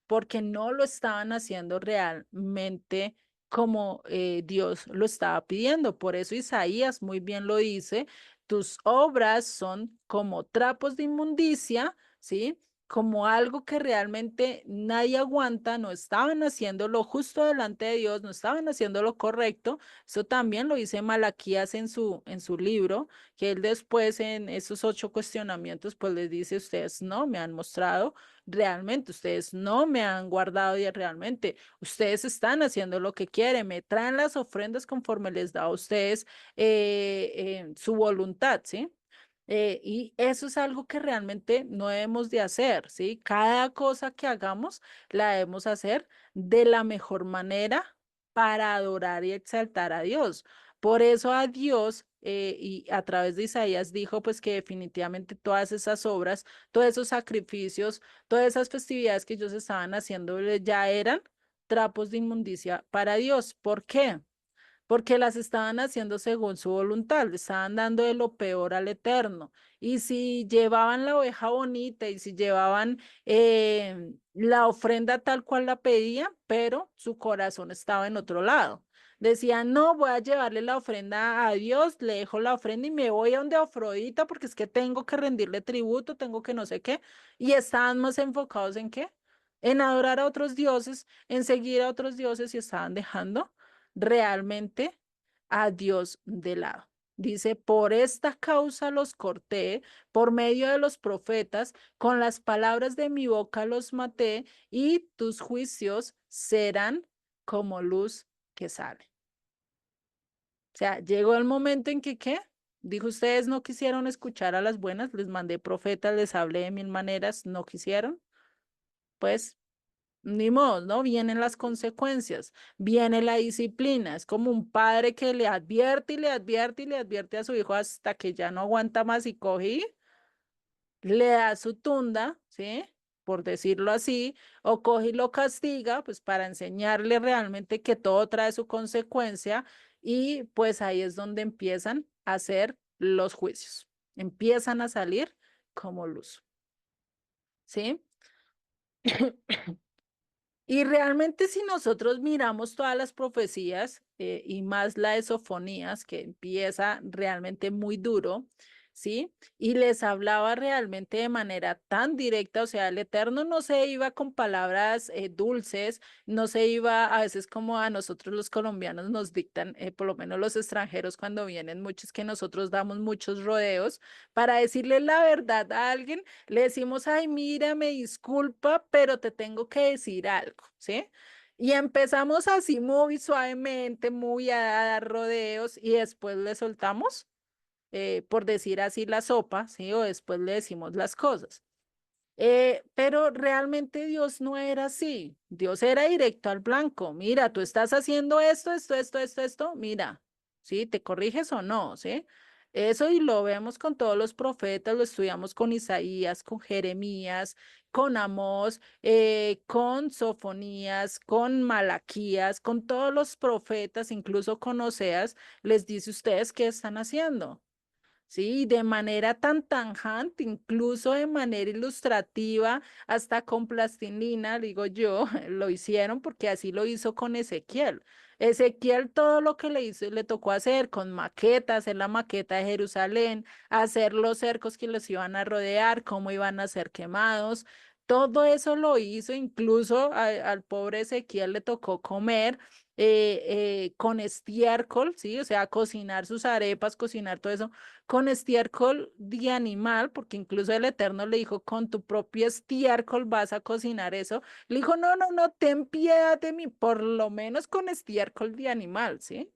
porque no lo estaban haciendo realmente como Dios lo estaba pidiendo. Por eso Isaías muy bien lo dice, tus obras son como trapos de inmundicia, ¿sí? Como algo que realmente nadie aguanta, no estaban haciendo lo justo delante de Dios, no estaban haciendo lo correcto. Eso también lo dice Malaquías en su libro, que él después en esos 8 cuestionamientos, pues les dice, ustedes no me han mostrado realmente, ustedes no me han guardado y realmente, ustedes están haciendo lo que quieren, me traen las ofrendas conforme les da a ustedes su voluntad, ¿sí? Y eso es algo que realmente no debemos de hacer, ¿sí? Cada cosa que hagamos la debemos hacer de la mejor manera para adorar y exaltar a Dios. Por eso a Dios y a través de Isaías dijo pues que definitivamente todas esas obras, todos esos sacrificios, todas esas festividades que ellos estaban haciendo ya eran trapos de inmundicia para Dios. ¿Por qué? Porque las estaban haciendo según su voluntad, le estaban dando de lo peor al Eterno. Y si llevaban la oveja bonita y si llevaban la ofrenda tal cual la pedían, pero su corazón estaba en otro lado. Decían, no, voy a llevarle la ofrenda a Dios, le dejo la ofrenda y me voy a donde Afrodita porque es que tengo que rendirle tributo, tengo que no sé qué. Y estaban más enfocados en qué? En adorar a otros dioses, en seguir a otros dioses y estaban dejando realmente a Dios de lado. Dice, por esta causa los corté, por medio de los profetas, con las palabras de mi boca los maté, y tus juicios serán como luz que sale. O sea, llegó el momento en que, ¿qué? Dijo, ustedes no quisieron escuchar a las buenas, les mandé profetas, les hablé de mil maneras, no quisieron. Pues ni modo, ¿no? Vienen las consecuencias, viene la disciplina. Es como un padre que le advierte y le advierte y le advierte a su hijo hasta que ya no aguanta más y coge y le da su tunda, ¿sí? Por decirlo así, o coge y lo castiga, pues para enseñarle realmente que todo trae su consecuencia y pues ahí es donde empiezan a hacer los juicios, empiezan a salir como luz, ¿sí? Y realmente si nosotros miramos todas las profecías y más la de Sofonías, que empieza realmente muy duro, ¿sí? Y les hablaba realmente de manera tan directa, o sea, el Eterno no se iba con palabras dulces, no se iba a veces como a nosotros los colombianos nos dictan, por lo menos los extranjeros cuando vienen muchos, que nosotros damos muchos rodeos para decirle la verdad a alguien le decimos, ay, mira, me disculpa, pero te tengo que decir algo, ¿sí? Y empezamos así muy suavemente, muy a dar rodeos y después le soltamos, por decir así, la sopa, ¿sí? O después le decimos las cosas. Pero realmente Dios no era así. Dios era directo al blanco. Mira, tú estás haciendo esto, mira, ¿sí? ¿Te corriges o no? ¿Sí? Eso y lo vemos con todos los profetas, lo estudiamos con Isaías, con Jeremías, con Amós, con Sofonías, con Malaquías, con todos los profetas, incluso con Oseas, les dice ustedes qué están haciendo. Sí, de manera tan tanjante, incluso de manera ilustrativa, hasta con plastilina, digo yo, lo hicieron porque así lo hizo con Ezequiel. Ezequiel todo lo que le hizo, le tocó hacer con maquetas, hacer la maqueta de Jerusalén, hacer los cercos que los iban a rodear, cómo iban a ser quemados. Todo eso lo hizo, incluso al pobre Ezequiel le tocó comer con estiércol, ¿sí? O sea, cocinar sus arepas, cocinar todo eso con estiércol de animal, porque incluso el Eterno le dijo, con tu propio estiércol vas a cocinar eso. Le dijo, no, no, no, ten piedad de mí, por lo menos con estiércol de animal, ¿sí?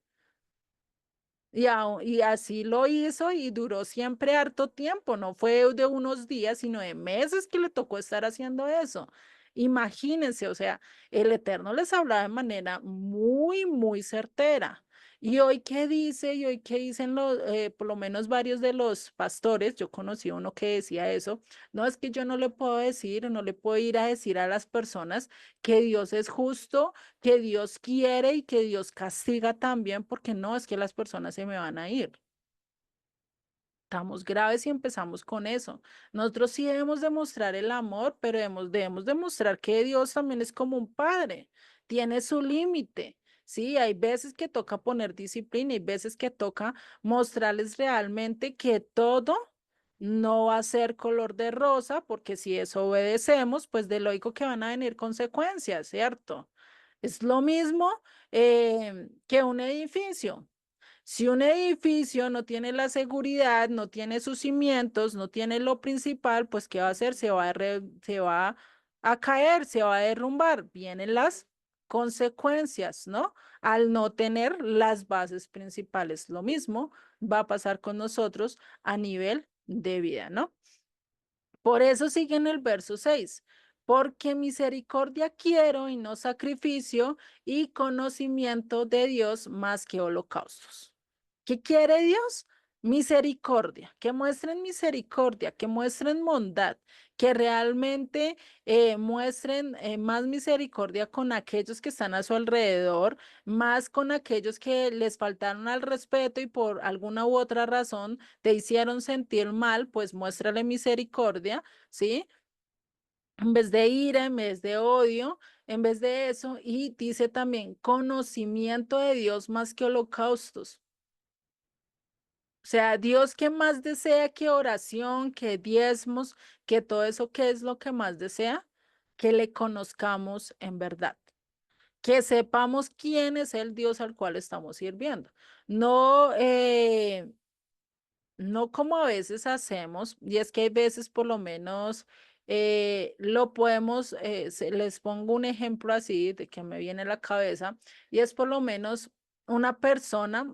Y así lo hizo y duró siempre harto tiempo, no fue de unos días, sino de meses que le tocó estar haciendo eso. Imagínense, o sea, el Eterno les hablaba de manera muy, muy certera. ¿Y hoy qué dice? ¿Y hoy qué dicen por lo menos varios de los pastores? Yo conocí uno que decía eso. No, es que yo no le puedo decir, no le puedo ir a decir a las personas que Dios es justo, que Dios quiere y que Dios castiga también, porque no, es que las personas se me van a ir. Estamos graves y empezamos con eso. Nosotros sí debemos demostrar el amor, pero debemos demostrar que Dios también es como un padre, tiene su límite. Sí, hay veces que toca poner disciplina y veces que toca mostrarles realmente que todo no va a ser color de rosa, porque si desobedecemos, pues de lógico que van a venir consecuencias, ¿cierto? Es lo mismo que un edificio. Si un edificio no tiene la seguridad, no tiene sus cimientos, no tiene lo principal, pues ¿qué va a hacer? Se va a caer, se va a derrumbar. Vienen las consecuencias, ¿no? Al no tener las bases principales. Lo mismo va a pasar con nosotros a nivel de vida, ¿no? Por eso sigue en el verso 6, porque misericordia quiero y no sacrificio y conocimiento de Dios más que holocaustos. ¿Qué quiere Dios? Misericordia, que muestren misericordia, que muestren bondad, que realmente muestren más misericordia con aquellos que están a su alrededor, más con aquellos que les faltaron al respeto y por alguna u otra razón te hicieron sentir mal, pues muéstrale misericordia, ¿sí? En vez de ira, en vez de odio, en vez de eso, y dice también conocimiento de Dios más que holocaustos. O sea, Dios que más desea que oración, que diezmos, que todo eso, ¿qué es lo que más desea? Que le conozcamos en verdad, que sepamos quién es el Dios al cual estamos sirviendo. No, no como a veces hacemos, y es que hay veces por lo menos lo podemos, les pongo un ejemplo así de que me viene a la cabeza, y es por lo menos una persona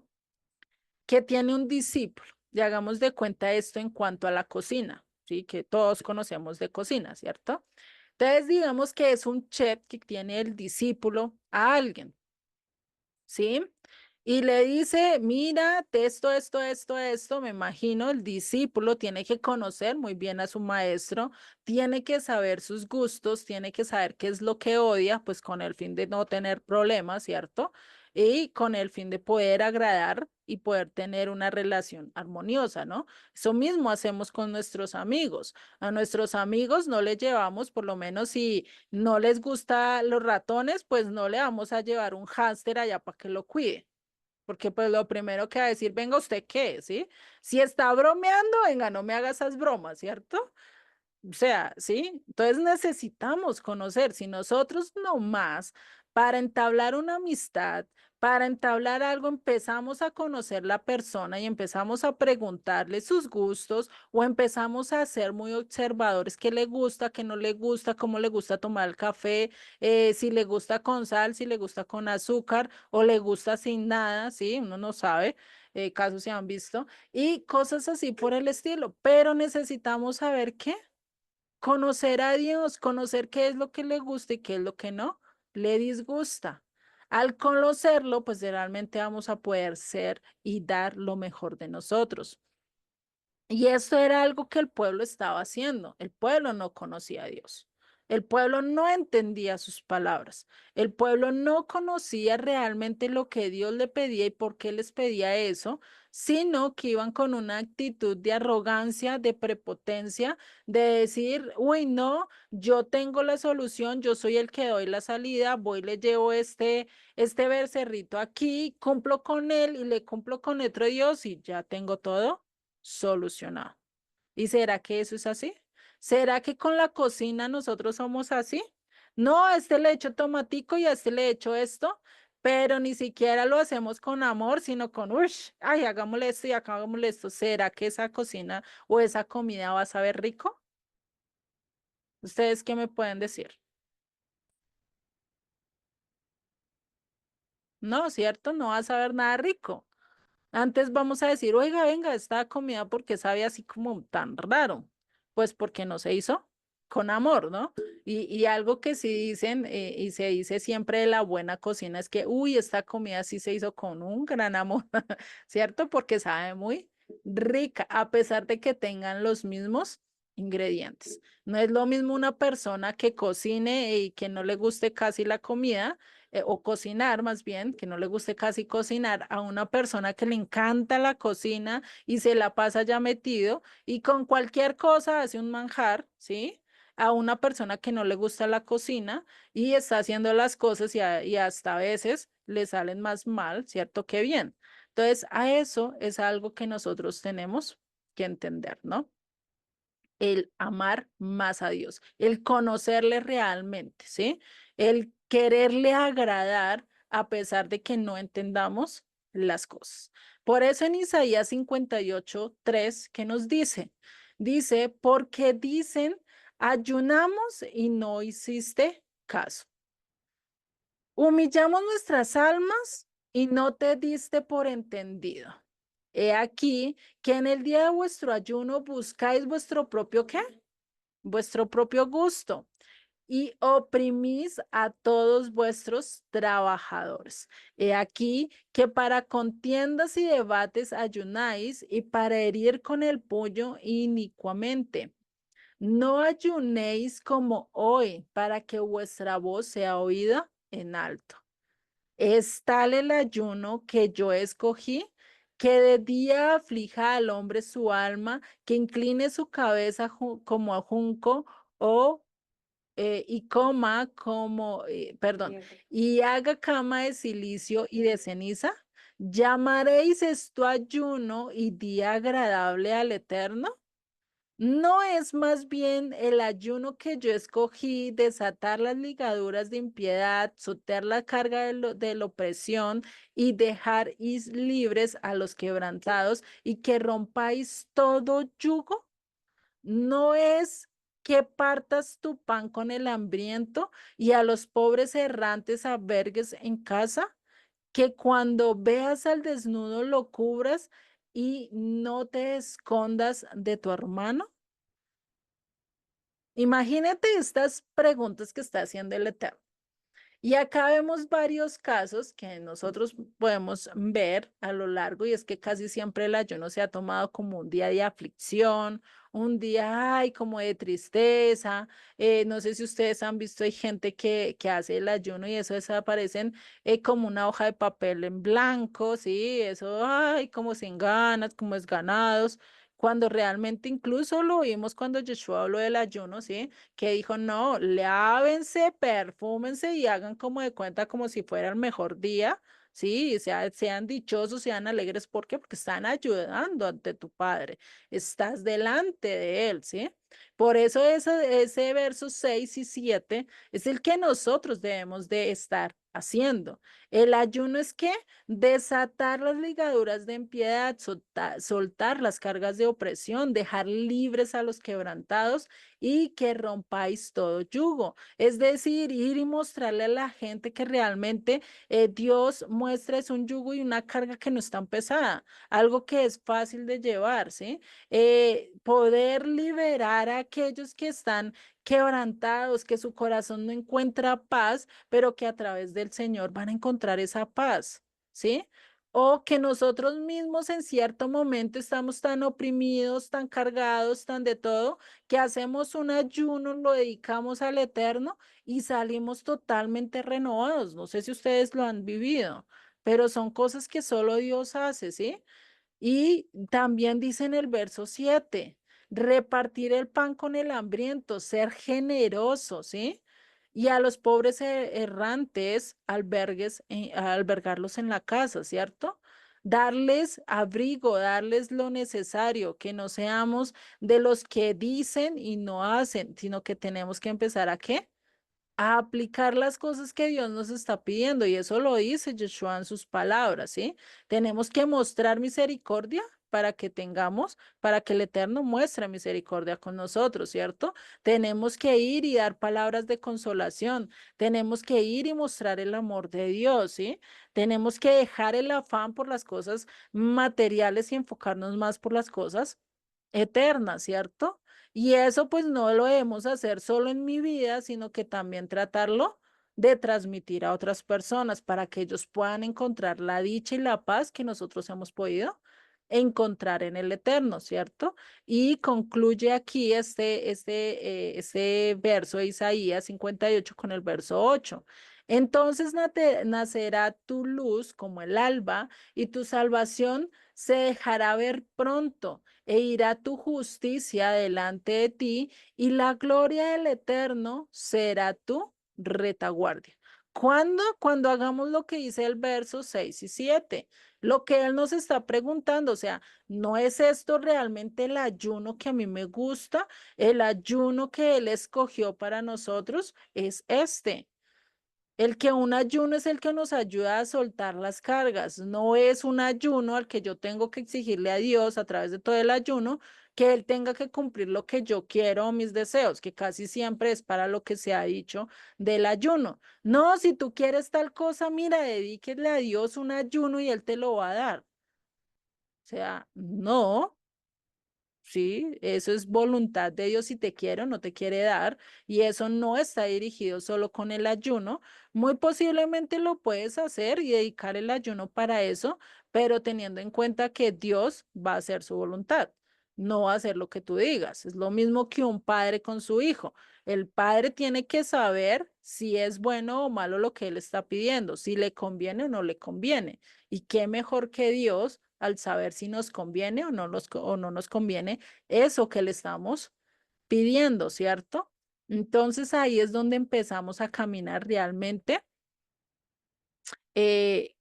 que tiene un discípulo, y hagamos de cuenta esto en cuanto a la cocina, ¿sí? Que todos conocemos de cocina, ¿cierto? Entonces, digamos que es un chef que tiene el discípulo a alguien, ¿sí? Y le dice, mira, esto, me imagino, el discípulo tiene que conocer muy bien a su maestro, tiene que saber sus gustos, tiene que saber qué es lo que odia, pues con el fin de no tener problemas, ¿cierto? Y con el fin de poder agradar y poder tener una relación armoniosa, ¿no? Eso mismo hacemos con nuestros amigos. A nuestros amigos no les llevamos, por lo menos si no les gustan los ratones, pues no le vamos a llevar un hámster allá para que lo cuide. Porque pues lo primero que va a decir, venga, ¿usted qué? ¿Sí? Si está bromeando, venga, no me haga esas bromas, ¿cierto? O sea, ¿sí? Entonces necesitamos conocer, si nosotros nomás para entablar una amistad, para entablar algo, empezamos a conocer la persona y empezamos a preguntarle sus gustos o empezamos a ser muy observadores, qué le gusta, qué no le gusta, cómo le gusta tomar el café, si le gusta con sal, si le gusta con azúcar o le gusta sin nada, ¿sí? Uno no sabe, casos se han visto y cosas así por el estilo, pero necesitamos saber qué. Conocer a Dios, conocer qué es lo que le gusta y qué es lo que no le disgusta. Al conocerlo, pues realmente vamos a poder ser y dar lo mejor de nosotros. Y esto era algo que el pueblo estaba haciendo. El pueblo no conocía a Dios. El pueblo no entendía sus palabras. El pueblo no conocía realmente lo que Dios le pedía y por qué les pedía eso, sino que iban con una actitud de arrogancia, de prepotencia, de decir, uy, no, yo tengo la solución, yo soy el que doy la salida, voy, le llevo este becerrito aquí, cumplo con él y le cumplo con otro Dios y ya tengo todo solucionado. ¿Y será que eso es así? ¿Será que con la cocina nosotros somos así? No, a este le echo tomatico y a este le echo esto, pero ni siquiera lo hacemos con amor, sino con, uy, ay, hagámosle esto y hagámosle esto. ¿Será que esa cocina o esa comida va a saber rico? ¿Ustedes qué me pueden decir? No, ¿cierto? No va a saber nada rico. Antes vamos a decir, oiga, venga, esta comida porque sabe así como tan raro. Pues porque no se hizo con amor, ¿no? Y algo que sí dicen y se dice siempre de la buena cocina es que, uy, esta comida sí se hizo con un gran amor, ¿cierto? Porque sabe muy rica, a pesar de que tengan los mismos ingredientes. No es lo mismo una persona que cocine y que no le guste casi la comida, o cocinar más bien, que no le guste casi cocinar, a una persona que le encanta la cocina y se la pasa ya metido y con cualquier cosa hace un manjar, ¿sí? A una persona que no le gusta la cocina y está haciendo las cosas y hasta a veces le salen más mal, ¿cierto? Que bien. Entonces, a eso es algo que nosotros tenemos que entender, ¿no? El amar más a Dios, el conocerle realmente, ¿sí? El quererle agradar a pesar de que no entendamos las cosas. Por eso en Isaías 58:3, ¿qué nos dice? Dice, porque dicen, ayunamos y no hiciste caso. Humillamos nuestras almas y no te diste por entendido. He aquí que en el día de vuestro ayuno buscáis vuestro propio ¿qué? Vuestro propio gusto y oprimís a todos vuestros trabajadores. He aquí que para contiendas y debates ayunáis y para herir con el puño inicuamente. No ayunéis como hoy para que vuestra voz sea oída en alto. Es tal el ayuno que yo escogí, que de día aflija al hombre su alma, que incline su cabeza como a junco o y coma como, perdón, y haga cama de silicio y de ceniza. ¿Llamaréis esto ayuno y día agradable al Eterno? ¿No es más bien el ayuno que yo escogí, desatar las ligaduras de impiedad, soter la carga de la opresión y dejar libres a los quebrantados y que rompáis todo yugo? ¿No es que partas tu pan con el hambriento y a los pobres errantes albergues en casa? Que cuando veas al desnudo lo cubras y no te escondas de tu hermano. Imagínate estas preguntas que está haciendo el Eterno. Y acá vemos varios casos que nosotros podemos ver a lo largo y es que casi siempre el ayuno se ha tomado como un día de aflicción, un día, ay, como de tristeza. No sé si ustedes han visto, hay gente que hace el ayuno y eso desaparecen como una hoja de papel en blanco, ¿sí? Eso, ay, como sin ganas, como desganados. Cuando realmente incluso lo vimos cuando Yeshua habló del ayuno, ¿sí? Que dijo, no, lávense, perfúmense y hagan como de cuenta como si fuera el mejor día, ¿sí? Sean dichosos, sean alegres. ¿Por qué? Porque están ayudando ante tu Padre, estás delante de Él, ¿sí? Por eso ese verso 6 y 7 es el que nosotros debemos de estar haciendo. El ayuno es que desatar las ligaduras de impiedad, soltar las cargas de opresión, dejar libres a los quebrantados y que rompáis todo yugo. Es decir, ir y mostrarle a la gente que realmente Dios muestra es un yugo y una carga que no es tan pesada, algo que es fácil de llevar, ¿sí? Poder liberar a aquellos que están quebrantados, que su corazón no encuentra paz, pero que a través del Señor van a encontrar esa paz, ¿sí? O que nosotros mismos en cierto momento estamos tan oprimidos, tan cargados, tan de todo, que hacemos un ayuno, lo dedicamos al Eterno y salimos totalmente renovados. No sé si ustedes lo han vivido, pero son cosas que solo Dios hace, ¿sí? Y también dice en el verso 7, repartir el pan con el hambriento, ser generoso, ¿sí? Y a los pobres errantes, albergarlos en la casa, ¿cierto? Darles abrigo, darles lo necesario, que no seamos de los que dicen y no hacen, sino que tenemos que empezar a ¿qué? A aplicar las cosas que Dios nos está pidiendo. Y eso lo dice Yeshua en sus palabras, ¿sí? Tenemos que mostrar misericordia para que el Eterno muestre misericordia con nosotros, ¿cierto? Tenemos que ir y dar palabras de consolación. Tenemos que ir y mostrar el amor de Dios, ¿sí? Tenemos que dejar el afán por las cosas materiales y enfocarnos más por las cosas eternas, ¿cierto? Y eso pues no lo debemos hacer solo en mi vida, sino que también tratarlo de transmitir a otras personas para que ellos puedan encontrar la dicha y la paz que nosotros hemos podido encontrar en el Eterno, ¿cierto? Y concluye aquí este verso de Isaías 58 con el verso 8. Entonces nacerá tu luz como el alba y tu salvación se dejará ver pronto e irá tu justicia delante de ti y la gloria del Eterno será tu retaguardia. ¿Cuándo? Cuando hagamos lo que dice el verso 6 y 7. Lo que él nos está preguntando, o sea, ¿no es esto realmente el ayuno que a mí me gusta? El ayuno que él escogió para nosotros es este. El que un ayuno es el que nos ayuda a soltar las cargas, no es un ayuno al que yo tengo que exigirle a Dios a través de todo el ayuno que Él tenga que cumplir lo que yo quiero o mis deseos, que casi siempre es para lo que se ha dicho del ayuno. No, si tú quieres tal cosa, mira, dedíquele a Dios un ayuno y Él te lo va a dar. O sea, no. Sí, eso es voluntad de Dios si te quiere o no te quiere dar, y eso no está dirigido solo con el ayuno. Muy posiblemente lo puedes hacer y dedicar el ayuno para eso, pero teniendo en cuenta que Dios va a hacer su voluntad, no va a hacer lo que tú digas. Es lo mismo que un padre con su hijo. El padre tiene que saber si es bueno o malo lo que él está pidiendo, si le conviene o no le conviene. Y qué mejor que Dios al saber si nos conviene o no nos conviene eso que le estamos pidiendo, ¿cierto? Entonces ahí es donde empezamos a caminar realmente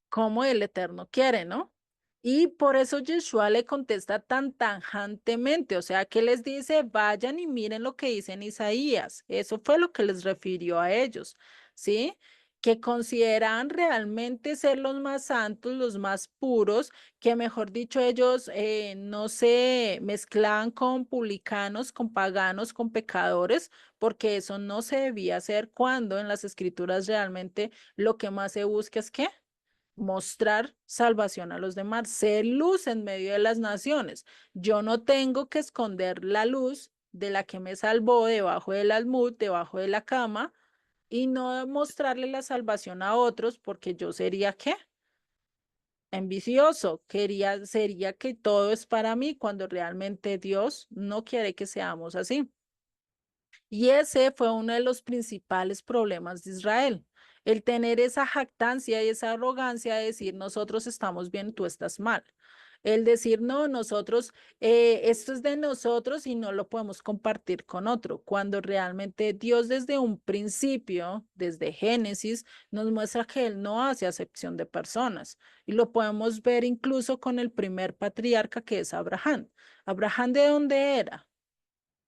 como el Eterno quiere, ¿no? Y por eso Yeshua le contesta tan tajantemente, o sea, que les dice, vayan y miren lo que dice en Isaías. Eso fue lo que les refirió a ellos, ¿sí? Que consideran realmente ser los más santos, los más puros, que mejor dicho, ellos no se mezclaban con publicanos, con paganos, con pecadores, porque eso no se debía hacer cuando en las escrituras realmente lo que más se busca es que mostrar salvación a los demás, ser luz en medio de las naciones. Yo no tengo que esconder la luz de la que me salvó debajo del almud, debajo de la cama, y no mostrarle la salvación a otros, porque yo sería ¿qué? Envicioso, sería que todo es para mí cuando realmente Dios no quiere que seamos así. Y ese fue uno de los principales problemas de Israel, el tener esa jactancia y esa arrogancia de decir nosotros estamos bien, tú estás mal. El decir no, nosotros, esto es de nosotros y no lo podemos compartir con otro, cuando realmente Dios desde un principio, desde Génesis, nos muestra que Él no hace acepción de personas. Y lo podemos ver incluso con el primer patriarca que es Abraham. ¿Abraham de dónde era?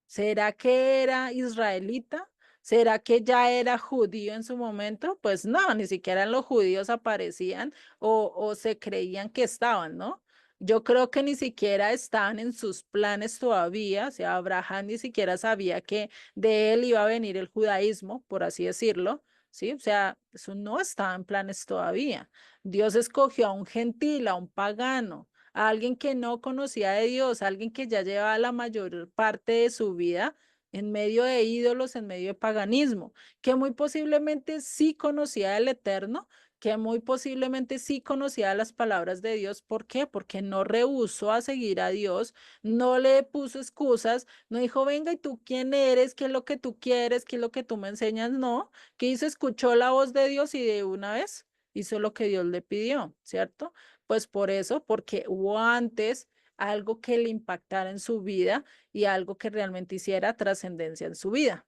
¿Será que era israelita? ¿Será que ya era judío en su momento? Pues no, ni siquiera los judíos aparecían o se creían que estaban, ¿no? Yo creo que ni siquiera estaban en sus planes todavía, o sea, Abraham ni siquiera sabía que de él iba a venir el judaísmo, por así decirlo, ¿sí? O sea, eso no estaba en planes todavía. Dios escogió a un gentil, a un pagano, a alguien que no conocía de Dios, a alguien que ya llevaba la mayor parte de su vida en medio de ídolos, en medio de paganismo, que muy posiblemente sí conocía del Eterno, que muy posiblemente sí conocía las palabras de Dios. ¿Por qué? Porque no rehusó a seguir a Dios, no le puso excusas, no dijo, venga, ¿y tú quién eres? ¿Qué es lo que tú quieres? ¿Qué es lo que tú me enseñas? No, que hizo, escuchó la voz de Dios y de una vez hizo lo que Dios le pidió, ¿cierto? Pues por eso, porque hubo antes algo que le impactara en su vida y algo que realmente hiciera trascendencia en su vida.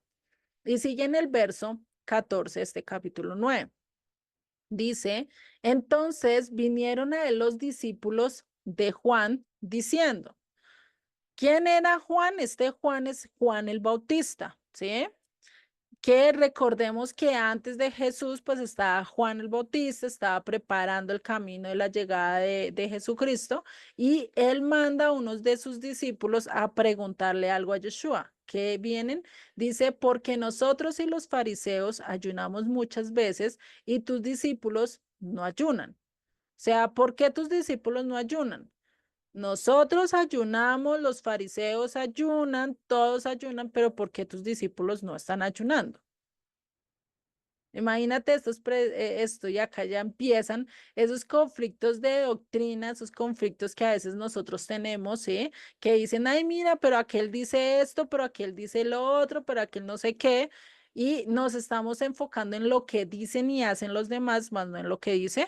Y sigue en el verso 14, este capítulo 9. Dice, entonces vinieron a él los discípulos de Juan diciendo, ¿quién era Juan? Este Juan es Juan el Bautista, ¿sí? Que recordemos que antes de Jesús, pues estaba Juan el Bautista, estaba preparando el camino de la llegada de Jesucristo y él manda a unos de sus discípulos a preguntarle algo a Yeshua. ¿Qué vienen? Dice, porque nosotros y los fariseos ayunamos muchas veces y tus discípulos no ayunan. O sea, ¿por qué tus discípulos no ayunan? Nosotros ayunamos, los fariseos ayunan, todos ayunan, pero ¿por qué tus discípulos no están ayunando? Imagínate esto y acá ya empiezan esos conflictos de doctrina, esos conflictos que a veces nosotros tenemos, ¿sí? Que dicen, ay, mira, pero aquel dice esto, pero aquel dice lo otro, pero aquel no sé qué, y nos estamos enfocando en lo que dicen y hacen los demás, más no en lo que dice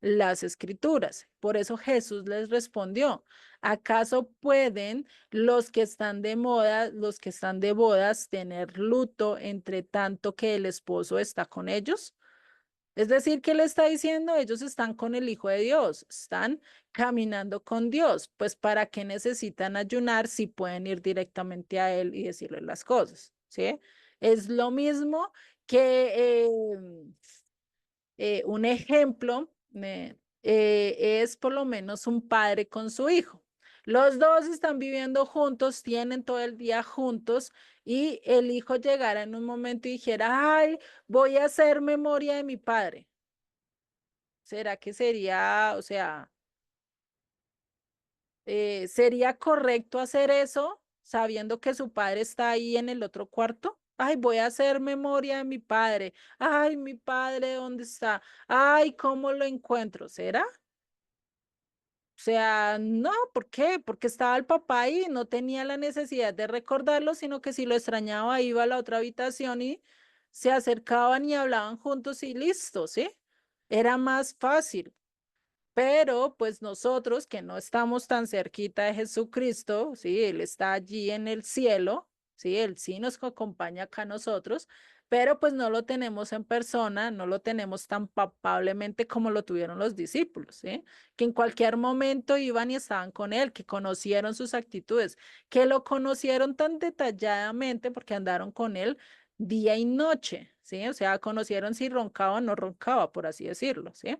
las escrituras. Por eso Jesús les respondió, ¿acaso pueden los que están de moda, los que están de bodas, tener luto entre tanto que el esposo está con ellos? Es decir, ¿qué le está diciendo? Ellos están con el Hijo de Dios, están caminando con Dios. Pues ¿para qué necesitan ayunar si pueden ir directamente a Él y decirle las cosas? ¿Sí? Es lo mismo que un ejemplo es por lo menos un padre con su hijo. Los dos están viviendo juntos, tienen todo el día juntos y el hijo llegara en un momento y dijera, ay, voy a hacer memoria de mi padre. ¿Será que sería, o sea, sería correcto hacer eso sabiendo que su padre está ahí en el otro cuarto? Ay, voy a hacer memoria de mi padre. Ay, mi padre, ¿dónde está? Ay, ¿cómo lo encuentro? ¿Será? O sea, no, ¿por qué? Porque estaba el papá ahí, no tenía la necesidad de recordarlo, sino que si lo extrañaba iba a la otra habitación y se acercaban y hablaban juntos y listo, ¿sí? Era más fácil. Pero pues nosotros que no estamos tan cerquita de Jesucristo, sí, Él está allí en el cielo, sí, Él sí nos acompaña acá a nosotros, pero pues no lo tenemos en persona, no lo tenemos tan palpablemente como lo tuvieron los discípulos, sí, que en cualquier momento iban y estaban con Él, que conocieron sus actitudes, que lo conocieron tan detalladamente porque andaron con Él día y noche, sí, o sea, conocieron si roncaba o no roncaba, por así decirlo, sí.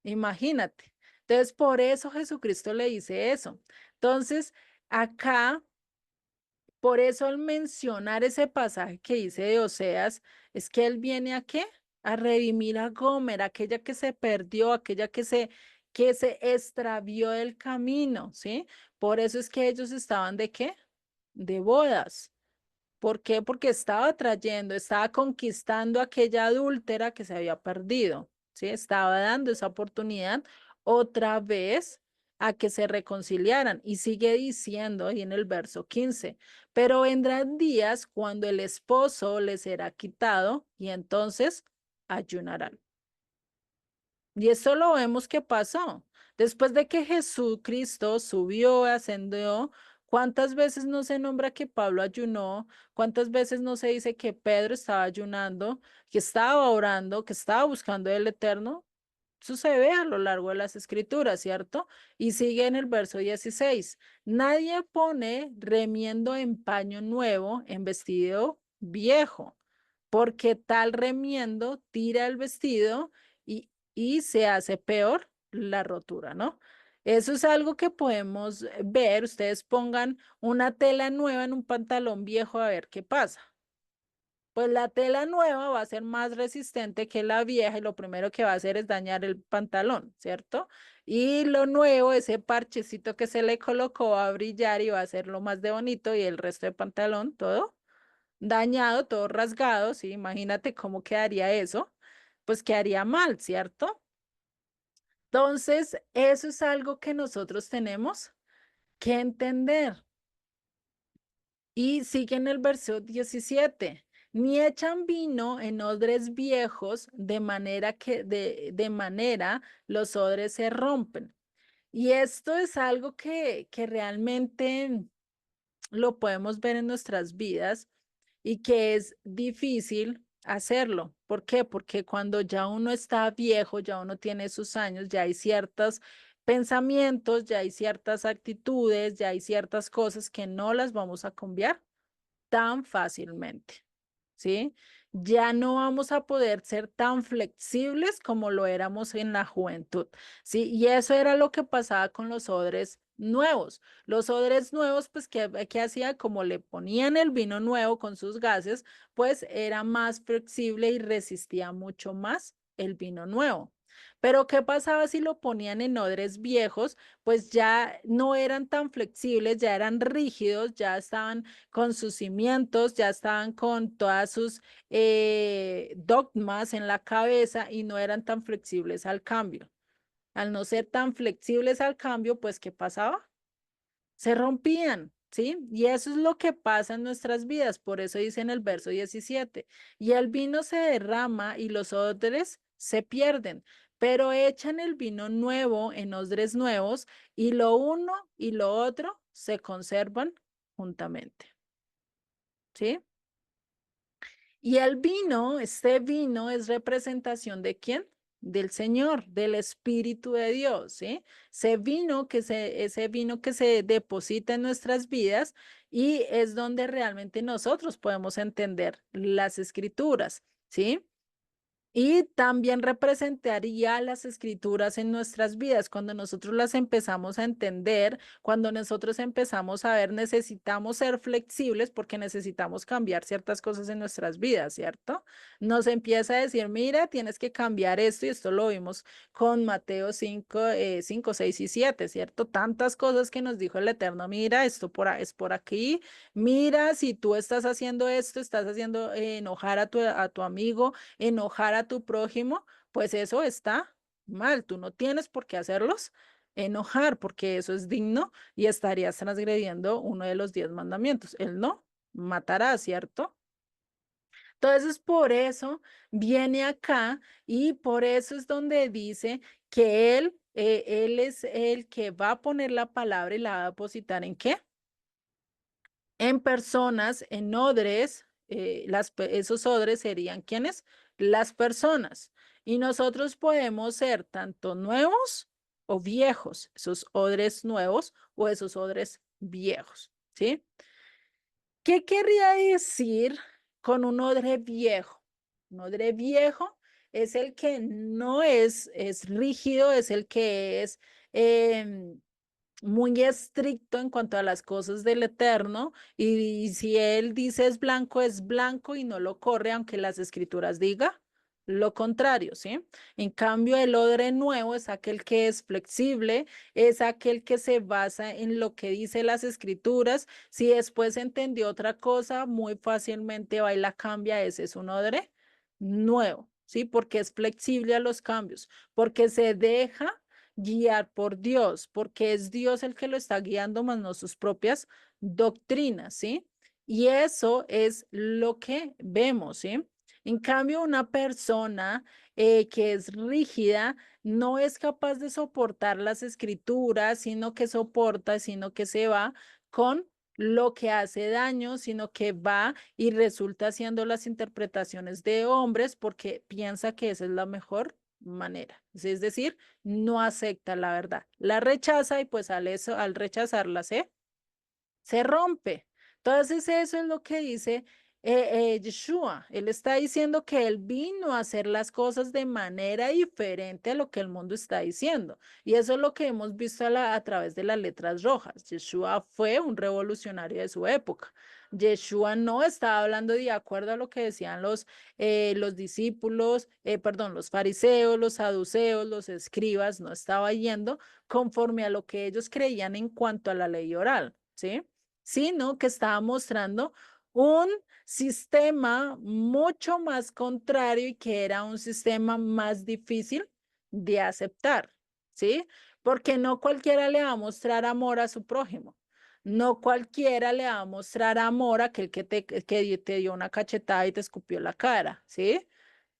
Imagínate. Entonces, por eso Jesucristo le dice eso. Entonces, acá, por eso al mencionar ese pasaje que dice de Oseas, es que él viene a qué? A redimir a Gomer, aquella que se perdió, aquella que se extravió del camino, ¿sí? Por eso es que ellos estaban de qué? De bodas. ¿Por qué? Porque estaba trayendo, estaba conquistando a aquella adúltera que se había perdido, ¿sí? Estaba dando esa oportunidad otra vez a que se reconciliaran. Y sigue diciendo ahí en el verso 15, pero vendrán días cuando el esposo les será quitado y entonces ayunarán. Y eso lo vemos que pasó. Después de que Jesucristo subió, ascendió, ¿cuántas veces no se nombra que Pablo ayunó? ¿Cuántas veces no se dice que Pedro estaba ayunando, que estaba orando, que estaba buscando el Eterno? Eso se ve a lo largo de las escrituras, ¿cierto? Y sigue en el verso 16. Nadie pone remiendo en paño nuevo en vestido viejo, porque tal remiendo tira el vestido y se hace peor la rotura, ¿no? Eso es algo que podemos ver. Ustedes pongan una tela nueva en un pantalón viejo a ver qué pasa. Pues la tela nueva va a ser más resistente que la vieja y lo primero que va a hacer es dañar el pantalón, ¿cierto? Y lo nuevo, ese parchecito que se le colocó va a brillar y va a ser lo más de bonito y el resto del pantalón todo dañado, todo rasgado, ¿sí? Imagínate cómo quedaría eso. Pues quedaría mal, ¿cierto? Entonces, eso es algo que nosotros tenemos que entender. Y sigue en el verso 17. Ni echan vino en odres viejos de manera que de manera los odres se rompen. Y esto es algo que realmente lo podemos ver en nuestras vidas y que es difícil hacerlo. ¿Por qué? Porque cuando ya uno está viejo, ya uno tiene sus años, ya hay ciertos pensamientos, ya hay ciertas actitudes, ya hay ciertas cosas que no las vamos a cambiar tan fácilmente. ¿Sí? Ya no vamos a poder ser tan flexibles como lo éramos en la juventud, ¿sí? Y eso era lo que pasaba con los odres nuevos. Los odres nuevos, pues, ¿qué hacía? Como le ponían el vino nuevo con sus gases, pues era más flexible y resistía mucho más el vino nuevo. Pero ¿qué pasaba si lo ponían en odres viejos? Pues ya no eran tan flexibles, ya eran rígidos, ya estaban con sus cimientos, ya estaban con todas sus dogmas en la cabeza y no eran tan flexibles al cambio. Al no ser tan flexibles al cambio, pues ¿qué pasaba? Se rompían, ¿sí? Y eso es lo que pasa en nuestras vidas. Por eso dice en el verso 17, y el vino se derrama y los odres se pierden, pero echan el vino nuevo en odres nuevos y lo uno y lo otro se conservan juntamente, ¿sí? Y el vino, este vino es representación de quién? Del Señor, del Espíritu de Dios, ¿sí? Ese vino que se deposita en nuestras vidas y es donde realmente nosotros podemos entender las escrituras, ¿sí? Y también representaría las escrituras en nuestras vidas. Cuando nosotros las empezamos a entender, cuando nosotros empezamos a ver, necesitamos ser flexibles porque necesitamos cambiar ciertas cosas en nuestras vidas, ¿cierto? Nos empieza a decir, mira, tienes que cambiar esto y esto lo vimos con Mateo 5, 6 y 7, ¿cierto? Tantas cosas que nos dijo el Eterno, mira, esto es por aquí, mira, si tú estás haciendo esto, estás haciendo enojar a tu amigo, enojar a tu prójimo, pues eso está mal. Tú no tienes por qué hacerlos enojar, porque eso es digno y estarías transgrediendo uno de los 10 mandamientos. Él no matará, ¿cierto? Entonces, por eso viene acá y por eso es donde dice que él es el que va a poner la palabra y la va a depositar ¿en qué? En personas, en odres, esos odres serían ¿quiénes? Las personas. Y nosotros podemos ser tanto nuevos o viejos, esos odres nuevos o esos odres viejos, ¿sí? ¿Qué querría decir con un odre viejo? Un odre viejo es el que no es rígido, es el que es em, muy estricto en cuanto a las cosas del Eterno y si él dice es blanco y no lo corre, aunque las escrituras diga lo contrario, ¿sí? En cambio, el odre nuevo es aquel que es flexible, es aquel que se basa en lo que dice las escrituras. Si después entendió otra cosa, muy fácilmente va y la cambia. Ese es un odre nuevo, ¿sí? Porque es flexible a los cambios, porque se deja guiar por Dios, porque es Dios el que lo está guiando, más no sus propias doctrinas, ¿sí? Y eso es lo que vemos, ¿sí? En cambio, una persona que es rígida no es capaz de soportar las escrituras, sino que soporta, sino que se va con lo que hace daño, sino que va y resulta haciendo las interpretaciones de hombres porque piensa que esa es la mejor manera. Es decir, no acepta la verdad, la rechaza y pues al rechazarla se rompe. Entonces eso es lo que dice Yeshua. Él está diciendo que él vino a hacer las cosas de manera diferente a lo que el mundo está diciendo. Y eso es lo que hemos visto a través de las letras rojas. Yeshua fue un revolucionario de su época. Yeshua no estaba hablando de acuerdo a lo que decían los discípulos, perdón, los fariseos, los saduceos, los escribas, no estaba yendo conforme a lo que ellos creían en cuanto a la ley oral, ¿sí? Sino que estaba mostrando un sistema mucho más contrario y que era un sistema más difícil de aceptar, ¿sí? Porque no cualquiera le va a mostrar amor a su prójimo. No cualquiera le va a mostrar amor a aquel que te dio una cachetada y te escupió la cara, ¿sí?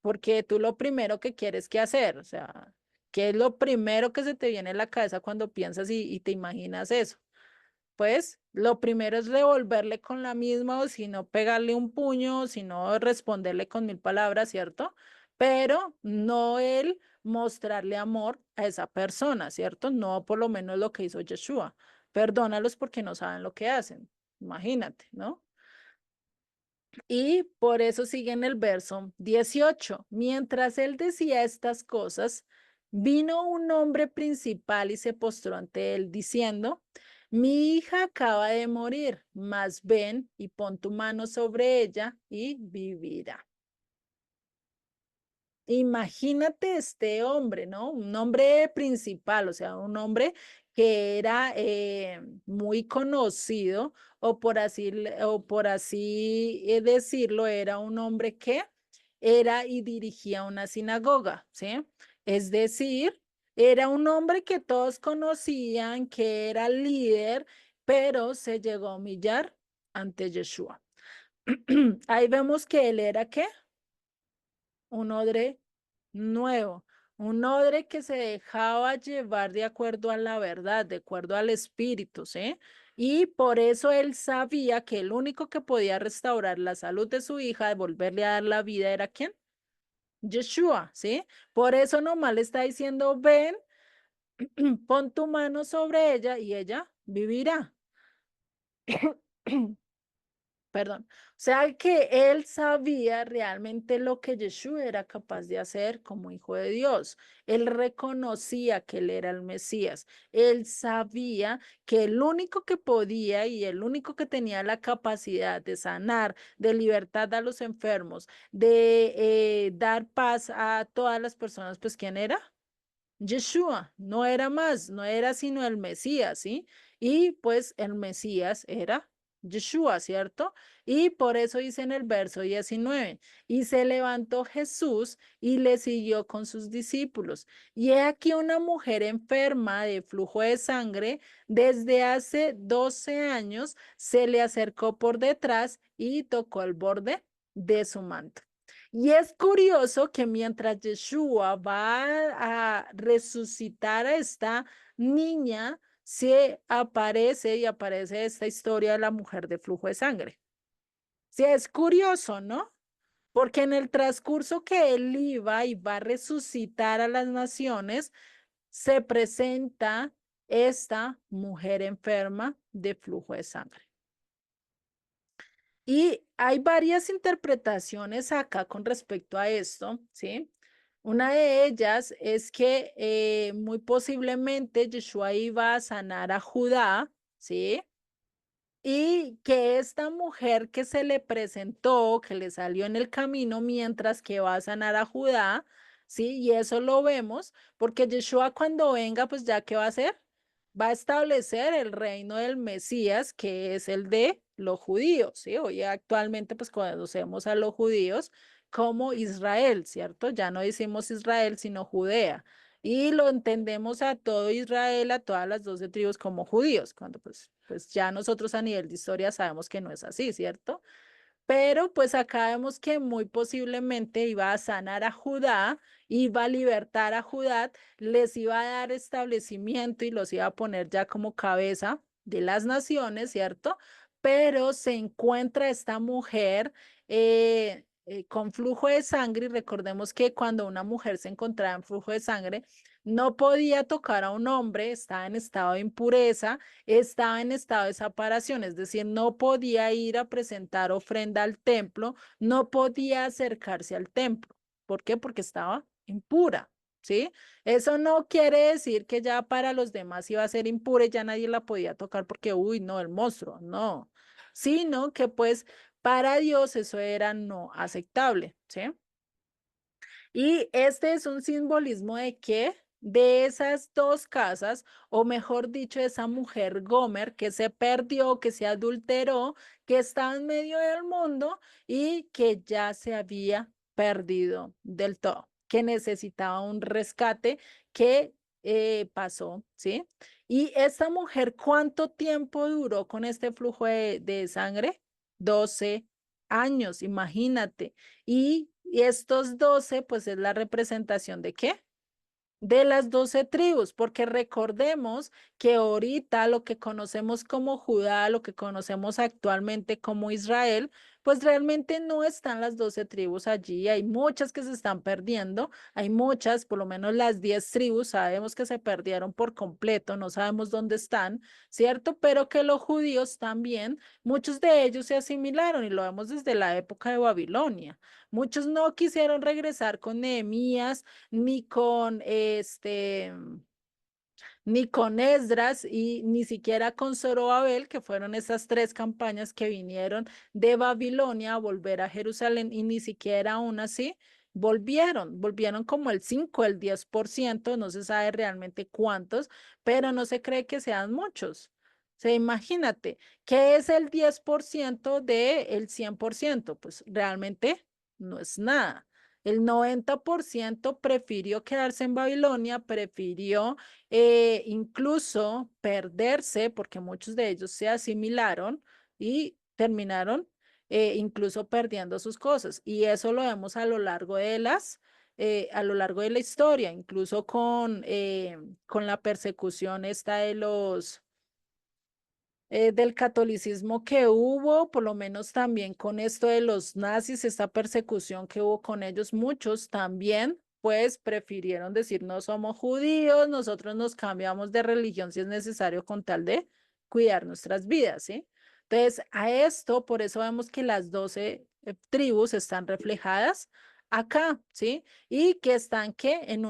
Porque tú lo primero que quieres que hacer, o sea, ¿qué es lo primero que se te viene a la cabeza cuando piensas y te imaginas eso? Pues lo primero es revolverle con la misma o si no pegarle un puño, o si no responderle con 1000 palabras, ¿cierto? Pero no el mostrarle amor a esa persona, ¿cierto? No por lo menos lo que hizo Yeshua. Perdónalos porque no saben lo que hacen. Imagínate, ¿no? Y por eso sigue en el verso 18. Mientras él decía estas cosas, vino un hombre principal y se postró ante él diciendo, mi hija acaba de morir, mas ven y pon tu mano sobre ella y vivirá. Imagínate este hombre, ¿no? Un hombre principal, o sea, un hombre que era muy conocido, o por así decirlo, era un hombre que era y dirigía una sinagoga, ¿sí? Es decir, era un hombre que todos conocían, que era líder, pero se llegó a humillar ante Yeshua. Ahí vemos que él era, ¿qué? Un odre nuevo, un odre que se dejaba llevar de acuerdo a la verdad, de acuerdo al espíritu, ¿sí? Y por eso él sabía que el único que podía restaurar la salud de su hija, de volverle a dar la vida, ¿era quién? Yeshua, ¿sí? Por eso nomás le está diciendo, ven, pon tu mano sobre ella y ella vivirá. Perdón. O sea que él sabía realmente lo que Yeshua era capaz de hacer como hijo de Dios. Él reconocía que él era el Mesías. Él sabía que el único que podía y el único que tenía la capacidad de sanar, de libertad a los enfermos, de dar paz a todas las personas, pues ¿quién era? Yeshua, no era más, no era sino el Mesías, ¿sí? Y pues el Mesías era Yeshua, ¿cierto? Y por eso dice en el verso 19, y se levantó Jesús y le siguió con sus discípulos. Y he aquí una mujer enferma de flujo de sangre desde hace 12 años se le acercó por detrás y tocó el borde de su manto. Y es curioso que mientras Yeshua va a resucitar a esta niña, se aparece y aparece esta historia de la mujer de flujo de sangre. Sí, es curioso, ¿no? Porque en el transcurso que él iba y va a resucitar a las naciones, se presenta esta mujer enferma de flujo de sangre. Y hay varias interpretaciones acá con respecto a esto, ¿sí? Una de ellas es que muy posiblemente Yeshua iba a sanar a Judá, ¿sí? Y que esta mujer que se le presentó, que le salió en el camino mientras que va a sanar a Judá, ¿sí? Y eso lo vemos, porque Yeshua cuando venga, pues ya qué va a hacer, va a establecer el reino del Mesías, que es el de los judíos, ¿sí? Hoy actualmente pues conocemos a los judíos como Israel, ¿cierto? Ya no decimos Israel, sino Judea. Y lo entendemos a todo Israel, a todas las 12 tribus como judíos, cuando pues ya nosotros a nivel de historia sabemos que no es así, ¿cierto? Pero pues acá vemos que muy posiblemente iba a sanar a Judá, iba a libertar a Judá, les iba a dar establecimiento y los iba a poner ya como cabeza de las naciones, ¿cierto? Pero se encuentra esta mujer con flujo de sangre y recordemos que cuando una mujer se encontraba en flujo de sangre, no podía tocar a un hombre, estaba en estado de impureza, estaba en estado de separación, es decir, no podía ir a presentar ofrenda al templo, no podía acercarse al templo. ¿Por qué? Porque estaba impura, ¿sí? Eso no quiere decir que ya para los demás iba a ser impura y ya nadie la podía tocar porque, uy, no, el monstruo, no, sino que pues para Dios eso era no aceptable, ¿sí? Y este es un simbolismo de que de esas dos casas, o mejor dicho, esa mujer Gomer que se perdió, que se adulteró, que estaba en medio del mundo y que ya se había perdido del todo, que necesitaba un rescate que pasó, ¿sí? Y esta mujer, ¿cuánto tiempo duró con este flujo de sangre? 12 años, imagínate. Y estos 12, pues es la representación de qué? De las 12 tribus, porque recordemos que ahorita lo que conocemos como Judá, lo que conocemos actualmente como Israel, pues realmente no están las 12 tribus allí, hay muchas que se están perdiendo, hay muchas, por lo menos las 10 tribus, sabemos que se perdieron por completo, no sabemos dónde están, ¿cierto? Pero que los judíos también, muchos de ellos se asimilaron y lo vemos desde la época de Babilonia. Muchos no quisieron regresar con Nehemías ni con ni con Esdras y ni siquiera con Zorobabel, que fueron esas tres campañas que vinieron de Babilonia a volver a Jerusalén y ni siquiera aún así volvieron como el 5, el 10%, no se sabe realmente cuántos, pero no se cree que sean muchos. O sea, imagínate, ¿qué es el 10% del 100%? Pues realmente no es nada. El 90% prefirió quedarse en Babilonia, prefirió incluso perderse, porque muchos de ellos se asimilaron y terminaron incluso perdiendo sus cosas. Y eso lo vemos a lo largo de a lo largo de la historia, incluso con la persecución esta de del catolicismo que hubo, por lo menos también con esto de los nazis, esta persecución que hubo con ellos, muchos también, pues prefirieron decir no somos judíos, nosotros nos cambiamos de religión si es necesario con tal de cuidar nuestras vidas, ¿sí? Entonces, a esto, por eso vemos que las 12 tribus están reflejadas acá, ¿sí? Y que están que en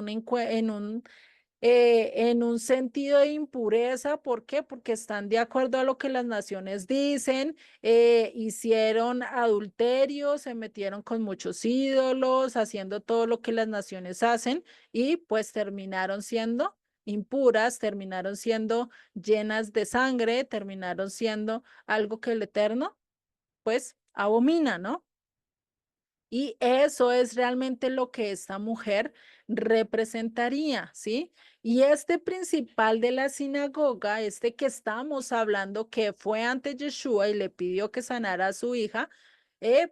un sentido de impureza. ¿Por qué? Porque están de acuerdo a lo que las naciones dicen, hicieron adulterio, se metieron con muchos ídolos, haciendo todo lo que las naciones hacen y pues terminaron siendo impuras, terminaron siendo llenas de sangre, terminaron siendo algo que el Eterno pues abomina, ¿no? Y eso es realmente lo que esta mujer representaría, ¿sí? Y este principal de la sinagoga, este que estamos hablando, que fue ante Yeshua y le pidió que sanara a su hija,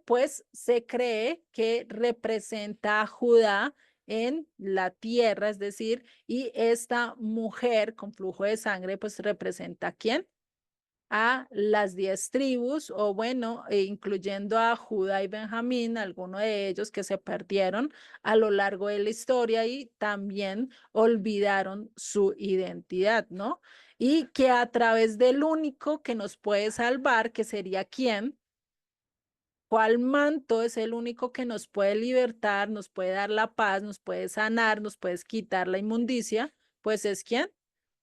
pues se cree que representa a Judá en la tierra, es decir, y esta mujer con flujo de sangre, pues representa a quién, a las 10 tribus, o bueno, incluyendo a Judá y Benjamín, algunos de ellos que se perdieron a lo largo de la historia y también olvidaron su identidad, ¿no? Y que a través del único que nos puede salvar, que sería quién, cuál manto es el único que nos puede libertar, nos puede dar la paz, nos puede sanar, nos puede quitar la inmundicia, pues es quién,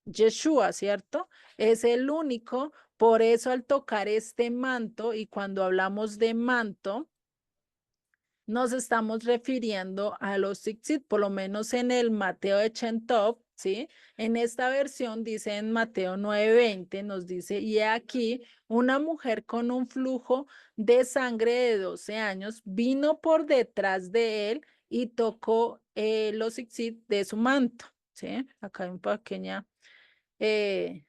Yeshua, ¿cierto? Es el único, por eso al tocar este manto, y cuando hablamos de manto, nos estamos refiriendo a los tzitzit, por lo menos en el Mateo de Chentov, ¿sí? En esta versión dice en Mateo 9:20, nos dice, y aquí una mujer con un flujo de sangre de 12 años vino por detrás de él y tocó los tzitzit de su manto, ¿sí? Acá hay una pequeña eh,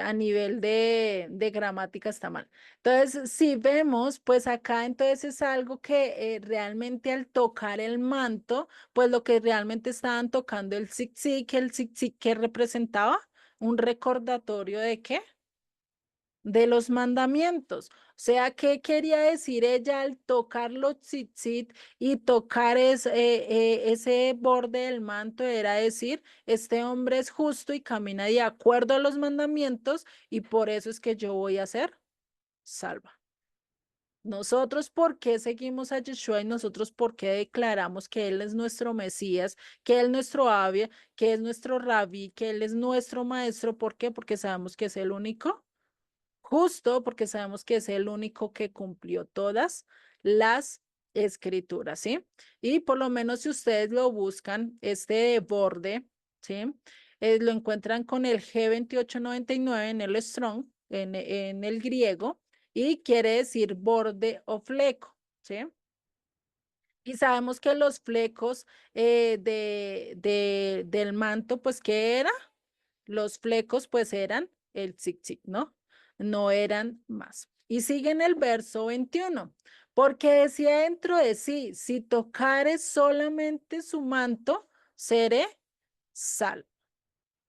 a nivel de gramática está mal. Entonces, si vemos, pues acá entonces es algo que realmente al tocar el manto, pues lo que realmente estaban tocando el tzitzit que representaba un recordatorio de qué, de los mandamientos. O sea, ¿qué quería decir ella al tocar los tzitzit y tocar ese borde del manto? Era decir, este hombre es justo y camina de acuerdo a los mandamientos y por eso es que yo voy a ser salva. Nosotros, ¿por qué seguimos a Yeshua y nosotros por qué declaramos que Él es nuestro Mesías, que Él es nuestro Abia, que es nuestro Rabí, que Él es nuestro Maestro? ¿Por qué? Porque sabemos que es el único justo, porque sabemos que es el único que cumplió todas las escrituras, ¿sí? Y por lo menos si ustedes lo buscan, este borde, ¿sí? Lo encuentran con el G2899 en el Strong, en el griego, y quiere decir borde o fleco, ¿sí? Y sabemos que los flecos del manto, pues, ¿qué era? Los flecos pues eran el tzitzit, ¿no? No eran más. Y sigue en el verso 21, porque decía dentro de sí, si tocare solamente su manto, seré salvo.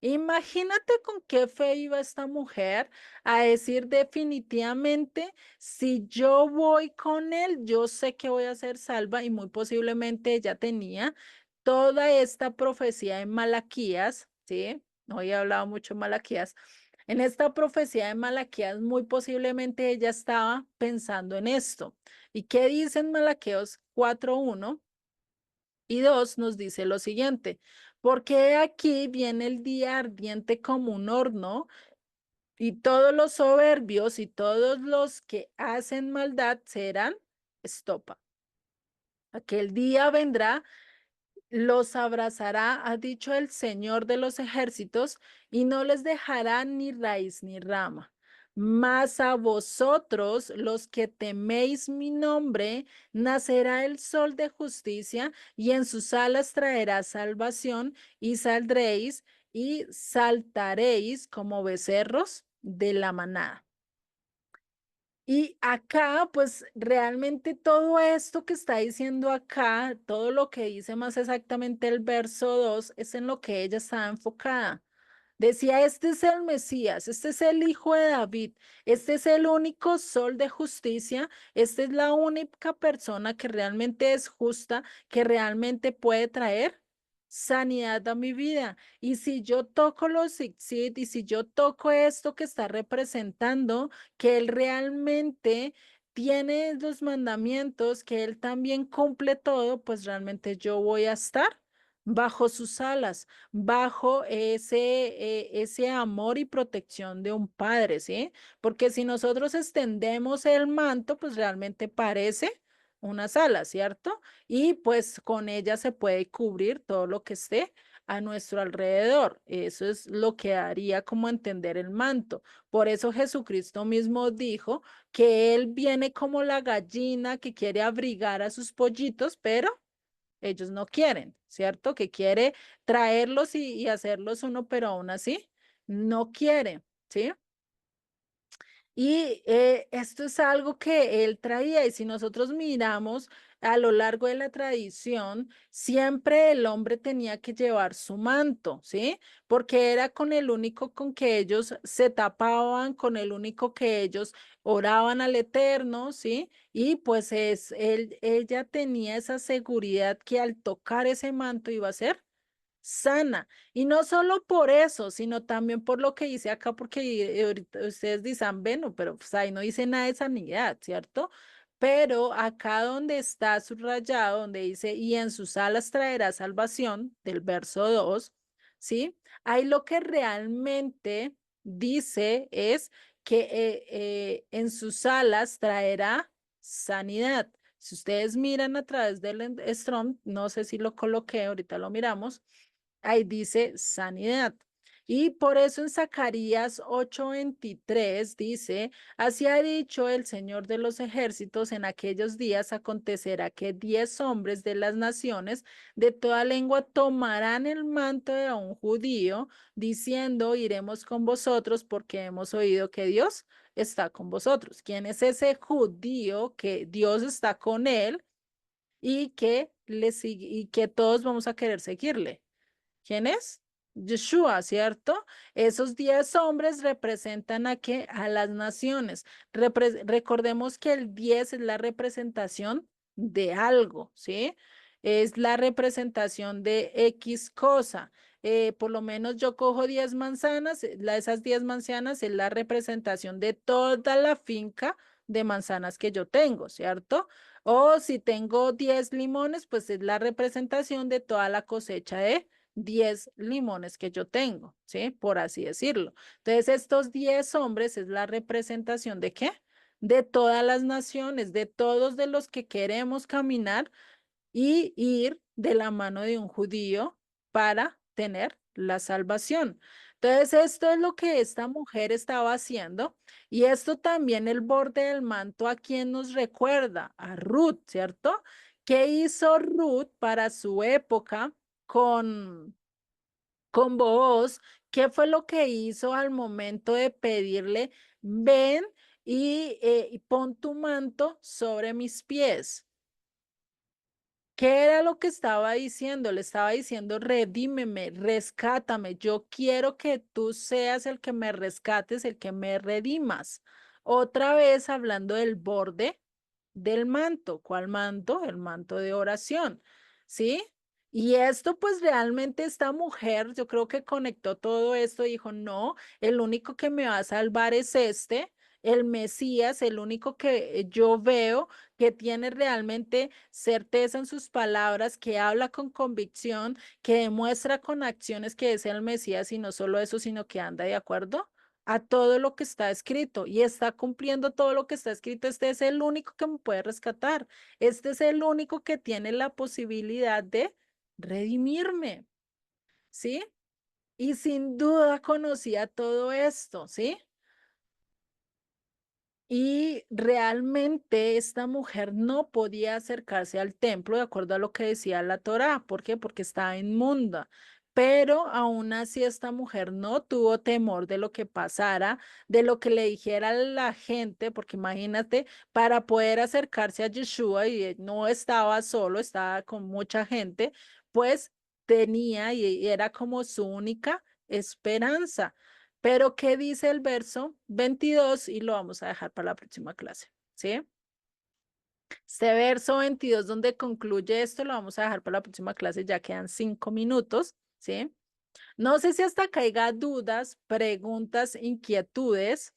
Imagínate con qué fe iba esta mujer a decir definitivamente, si yo voy con él, yo sé que voy a ser salva y muy posiblemente ella tenía toda esta profecía en Malaquías, ¿sí? Hoy he hablado mucho de Malaquías. En esta profecía de Malaquías, muy posiblemente ella estaba pensando en esto. ¿Y qué dice en Malaqueos 4:1 y 2? Nos dice lo siguiente, porque aquí viene el día ardiente como un horno y todos los soberbios y todos los que hacen maldad serán estopa. Aquel día vendrá, los abrazará, ha dicho el Señor de los ejércitos, y no les dejará ni raíz ni rama. Mas a vosotros, los que teméis mi nombre, nacerá el sol de justicia, y en sus alas traerá salvación, y saldréis y saltaréis como becerros de la manada. Y acá, pues realmente todo esto que está diciendo acá, todo lo que dice más exactamente el verso 2 es en lo que ella estaba enfocada. Decía, este es el Mesías, este es el Hijo de David, este es el único sol de justicia, esta es la única persona que realmente es justa, que realmente puede traer sanidad a mi vida. Y si yo toco los Zit y si yo toco esto que está representando, que Él realmente tiene los mandamientos, que Él también cumple todo, pues realmente yo voy a estar bajo sus alas, bajo ese amor y protección de un padre, ¿sí? Porque si nosotros extendemos el manto, pues realmente parece una sala, ¿cierto? Y pues con ella se puede cubrir todo lo que esté a nuestro alrededor. Eso es lo que haría como entender el manto. Por eso Jesucristo mismo dijo que Él viene como la gallina que quiere abrigar a sus pollitos, pero ellos no quieren, ¿cierto? Que quiere traerlos y hacerlos uno, pero aún así no quiere, ¿sí? Y esto es algo que él traía, y si nosotros miramos a lo largo de la tradición, siempre el hombre tenía que llevar su manto, ¿sí? Porque era con el único con que ellos se tapaban, con el único que ellos oraban al Eterno, ¿sí? Y pues ella tenía esa seguridad que al tocar ese manto iba a ser sana. Y no solo por eso, sino también por lo que dice acá, porque ahorita ustedes dicen, bueno, pero pues ahí no dice nada de sanidad, ¿cierto? Pero acá donde está subrayado, donde dice, y en sus alas traerá salvación, del verso 2, ¿sí? Ahí lo que realmente dice es que en sus alas traerá sanidad. Si ustedes miran a través del Strong, no sé si lo coloqué, ahorita lo miramos, ahí dice sanidad. Y por eso en Zacarías 8:23 dice, así ha dicho el Señor de los ejércitos, en aquellos días acontecerá que 10 hombres de las naciones de toda lengua tomarán el manto de un judío, diciendo, iremos con vosotros porque hemos oído que Dios está con vosotros. ¿Quién es ese judío que Dios está con él y que le sigue y que todos vamos a querer seguirle? ¿Quién es? Yeshua, ¿cierto? Esos 10 hombres representan a qué? A las naciones. Recordemos que el 10 es la representación de algo, ¿sí? Es la representación de X cosa. Por lo menos yo cojo 10 manzanas, esas 10 manzanas es la representación de toda la finca de manzanas que yo tengo, ¿cierto? O si tengo 10 limones, pues es la representación de toda la cosecha de 10 limones que yo tengo, ¿sí? Por así decirlo. Entonces, estos 10 hombres es la representación de qué? De todas las naciones, de todos de los que queremos caminar y ir de la mano de un judío para tener la salvación. Entonces, esto es lo que esta mujer estaba haciendo, y esto también el borde del manto a quien nos recuerda, a Ruth, ¿cierto? ¿Qué hizo Ruth para su época con Booz? ¿Qué fue lo que hizo al momento de pedirle, ven y pon tu manto sobre mis pies? ¿Qué era lo que estaba diciendo? Le estaba diciendo, redímeme, rescátame. Yo quiero que tú seas el que me rescates, el que me redimas. Otra vez hablando del borde del manto. ¿Cuál manto? El manto de oración. ¿Sí? Y esto pues realmente esta mujer, yo creo que conectó todo esto y dijo, no, el único que me va a salvar es este, el Mesías, el único que yo veo que tiene realmente certeza en sus palabras, que habla con convicción, que demuestra con acciones que es el Mesías, y no solo eso, sino que anda de acuerdo a todo lo que está escrito y está cumpliendo todo lo que está escrito. Este es el único que me puede rescatar. Este es el único que tiene la posibilidad de redimirme, ¿sí? Y sin duda conocía todo esto, ¿sí? Y realmente esta mujer no podía acercarse al templo de acuerdo a lo que decía la Torá. ¿Por qué? Porque estaba inmunda. Pero aún así esta mujer no tuvo temor de lo que pasara, de lo que le dijera la gente, porque imagínate, para poder acercarse a Yeshua y no estaba solo, estaba con mucha gente, pues tenía y era como su única esperanza. Pero, ¿qué dice el verso 22? Y lo vamos a dejar para la próxima clase, ¿sí? Este verso 22 donde concluye esto lo vamos a dejar para la próxima clase, ya quedan 5 minutos, ¿sí? No sé si hasta caiga dudas, preguntas, inquietudes,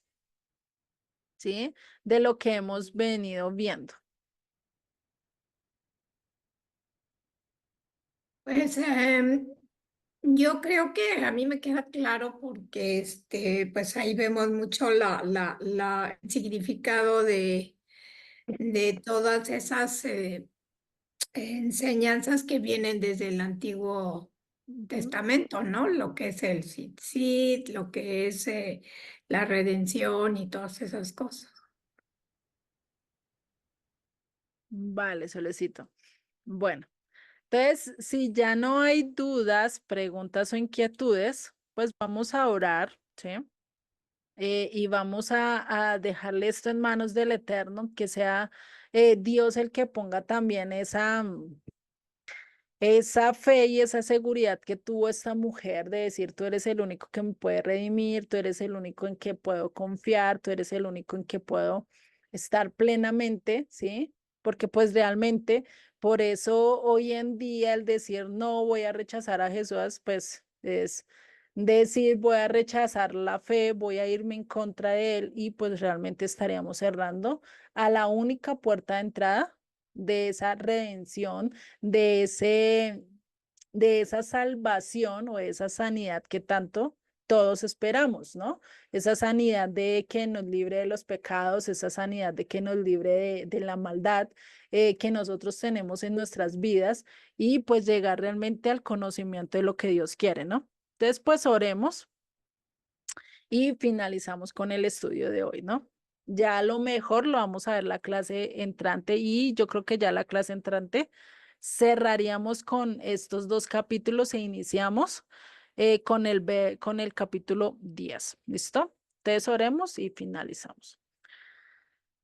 ¿sí? De lo que hemos venido viendo. Pues yo creo que a mí me queda claro porque pues ahí vemos mucho el significado de todas esas enseñanzas que vienen desde el Antiguo Ujú. Testamento, ¿no? Lo que es el Tzitzit, lo que es la redención y todas esas cosas. Vale, solicito. Bueno. Entonces, si ya no hay dudas, preguntas o inquietudes, pues vamos a orar, ¿sí? Y vamos a dejarle esto en manos del Eterno, que sea Dios el que ponga también esa fe y esa seguridad que tuvo esta mujer de decir, tú eres el único que me puede redimir, tú eres el único en que puedo confiar, tú eres el único en que puedo estar plenamente, ¿sí? Porque pues realmente, por eso hoy en día el decir no voy a rechazar a Jesús, pues es decir voy a rechazar la fe, voy a irme en contra de él y pues realmente estaríamos cerrando a la única puerta de entrada de esa redención de de esa salvación o esa sanidad que tanto todos esperamos, ¿no? Esa sanidad de que nos libre de los pecados, esa sanidad de que nos libre de la maldad que nosotros tenemos en nuestras vidas y pues llegar realmente al conocimiento de lo que Dios quiere, ¿no? Entonces, pues oremos y finalizamos con el estudio de hoy, ¿no? Ya a lo mejor lo vamos a ver la clase entrante y yo creo que ya la clase entrante cerraríamos con estos dos capítulos e iniciamos con con el capítulo 10. ¿Listo? Entonces oremos y finalizamos.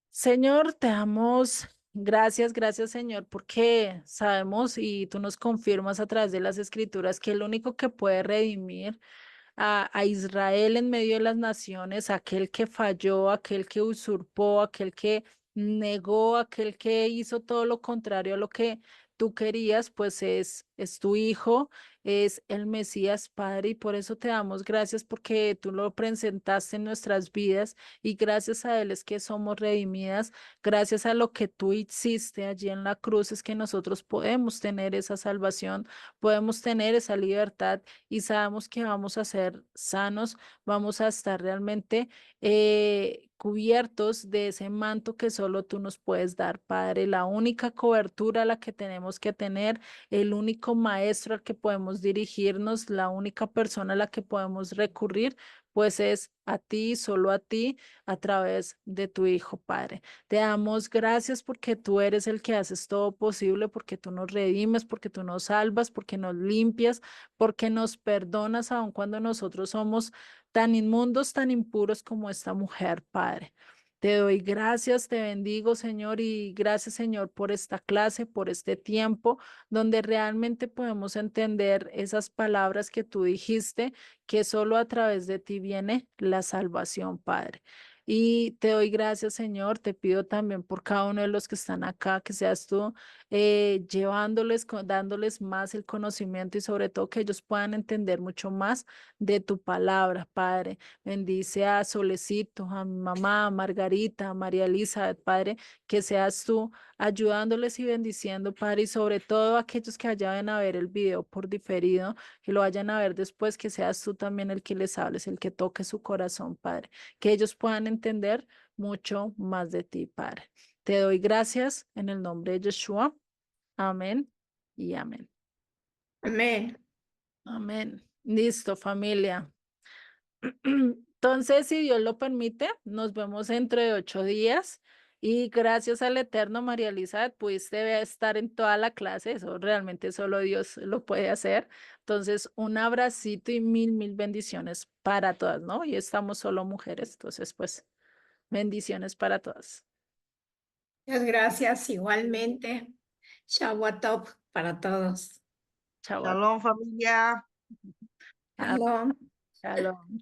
Señor, te damos gracias, gracias Señor, porque sabemos y tú nos confirmas a través de las escrituras que el único que puede redimir a Israel en medio de las naciones, aquel que falló, aquel que usurpó, aquel que negó, aquel que hizo todo lo contrario a lo que tú querías, pues es tu Hijo, es el Mesías, Padre, y por eso te damos gracias porque tú lo presentaste en nuestras vidas y gracias a Él es que somos redimidas, gracias a lo que tú hiciste allí en la cruz es que nosotros podemos tener esa salvación, podemos tener esa libertad y sabemos que vamos a ser sanos, vamos a estar realmente cubiertos de ese manto que solo tú nos puedes dar, Padre. La única cobertura a la que tenemos que tener, el único maestro al que podemos dirigirnos, la única persona a la que podemos recurrir, pues es a ti, solo a ti, a través de tu Hijo, Padre. Te damos gracias porque tú eres el que haces todo posible, porque tú nos redimes, porque tú nos salvas, porque nos limpias, porque nos perdonas aun cuando nosotros somos tan inmundos, tan impuros como esta mujer, Padre. Te doy gracias, te bendigo, Señor, y gracias, Señor, por esta clase, por este tiempo, donde realmente podemos entender esas palabras que tú dijiste, que solo a través de ti viene la salvación, Padre. Y te doy gracias, Señor. Te pido también por cada uno de los que están acá, que seas tú llevándoles, dándoles más el conocimiento y sobre todo que ellos puedan entender mucho más de tu palabra, Padre. Bendice a Solecito, a mi mamá, a Margarita, a María Elizabeth, Padre, que seas tú ayudándoles y bendiciendo, Padre, y sobre todo aquellos que vayan a ver el video por diferido, que lo vayan a ver después, que seas tú también el que les hables, el que toque su corazón, Padre, que ellos puedan entender mucho más de ti, Padre. Te doy gracias en el nombre de Yeshua. Amén y amén. Amén. Amén. Listo, familia. Entonces, si Dios lo permite, nos vemos dentro de 8 días. Y gracias al Eterno, María Elizabeth, pudiste estar en toda la clase. Eso realmente solo Dios lo puede hacer. Entonces, un abracito y mil, mil bendiciones para todas, ¿no? Y estamos solo mujeres. Entonces, pues, bendiciones para todas. Muchas gracias igualmente. Shabbat para todos. Chao. Shalom, familia. Ah, Shalom. shalom.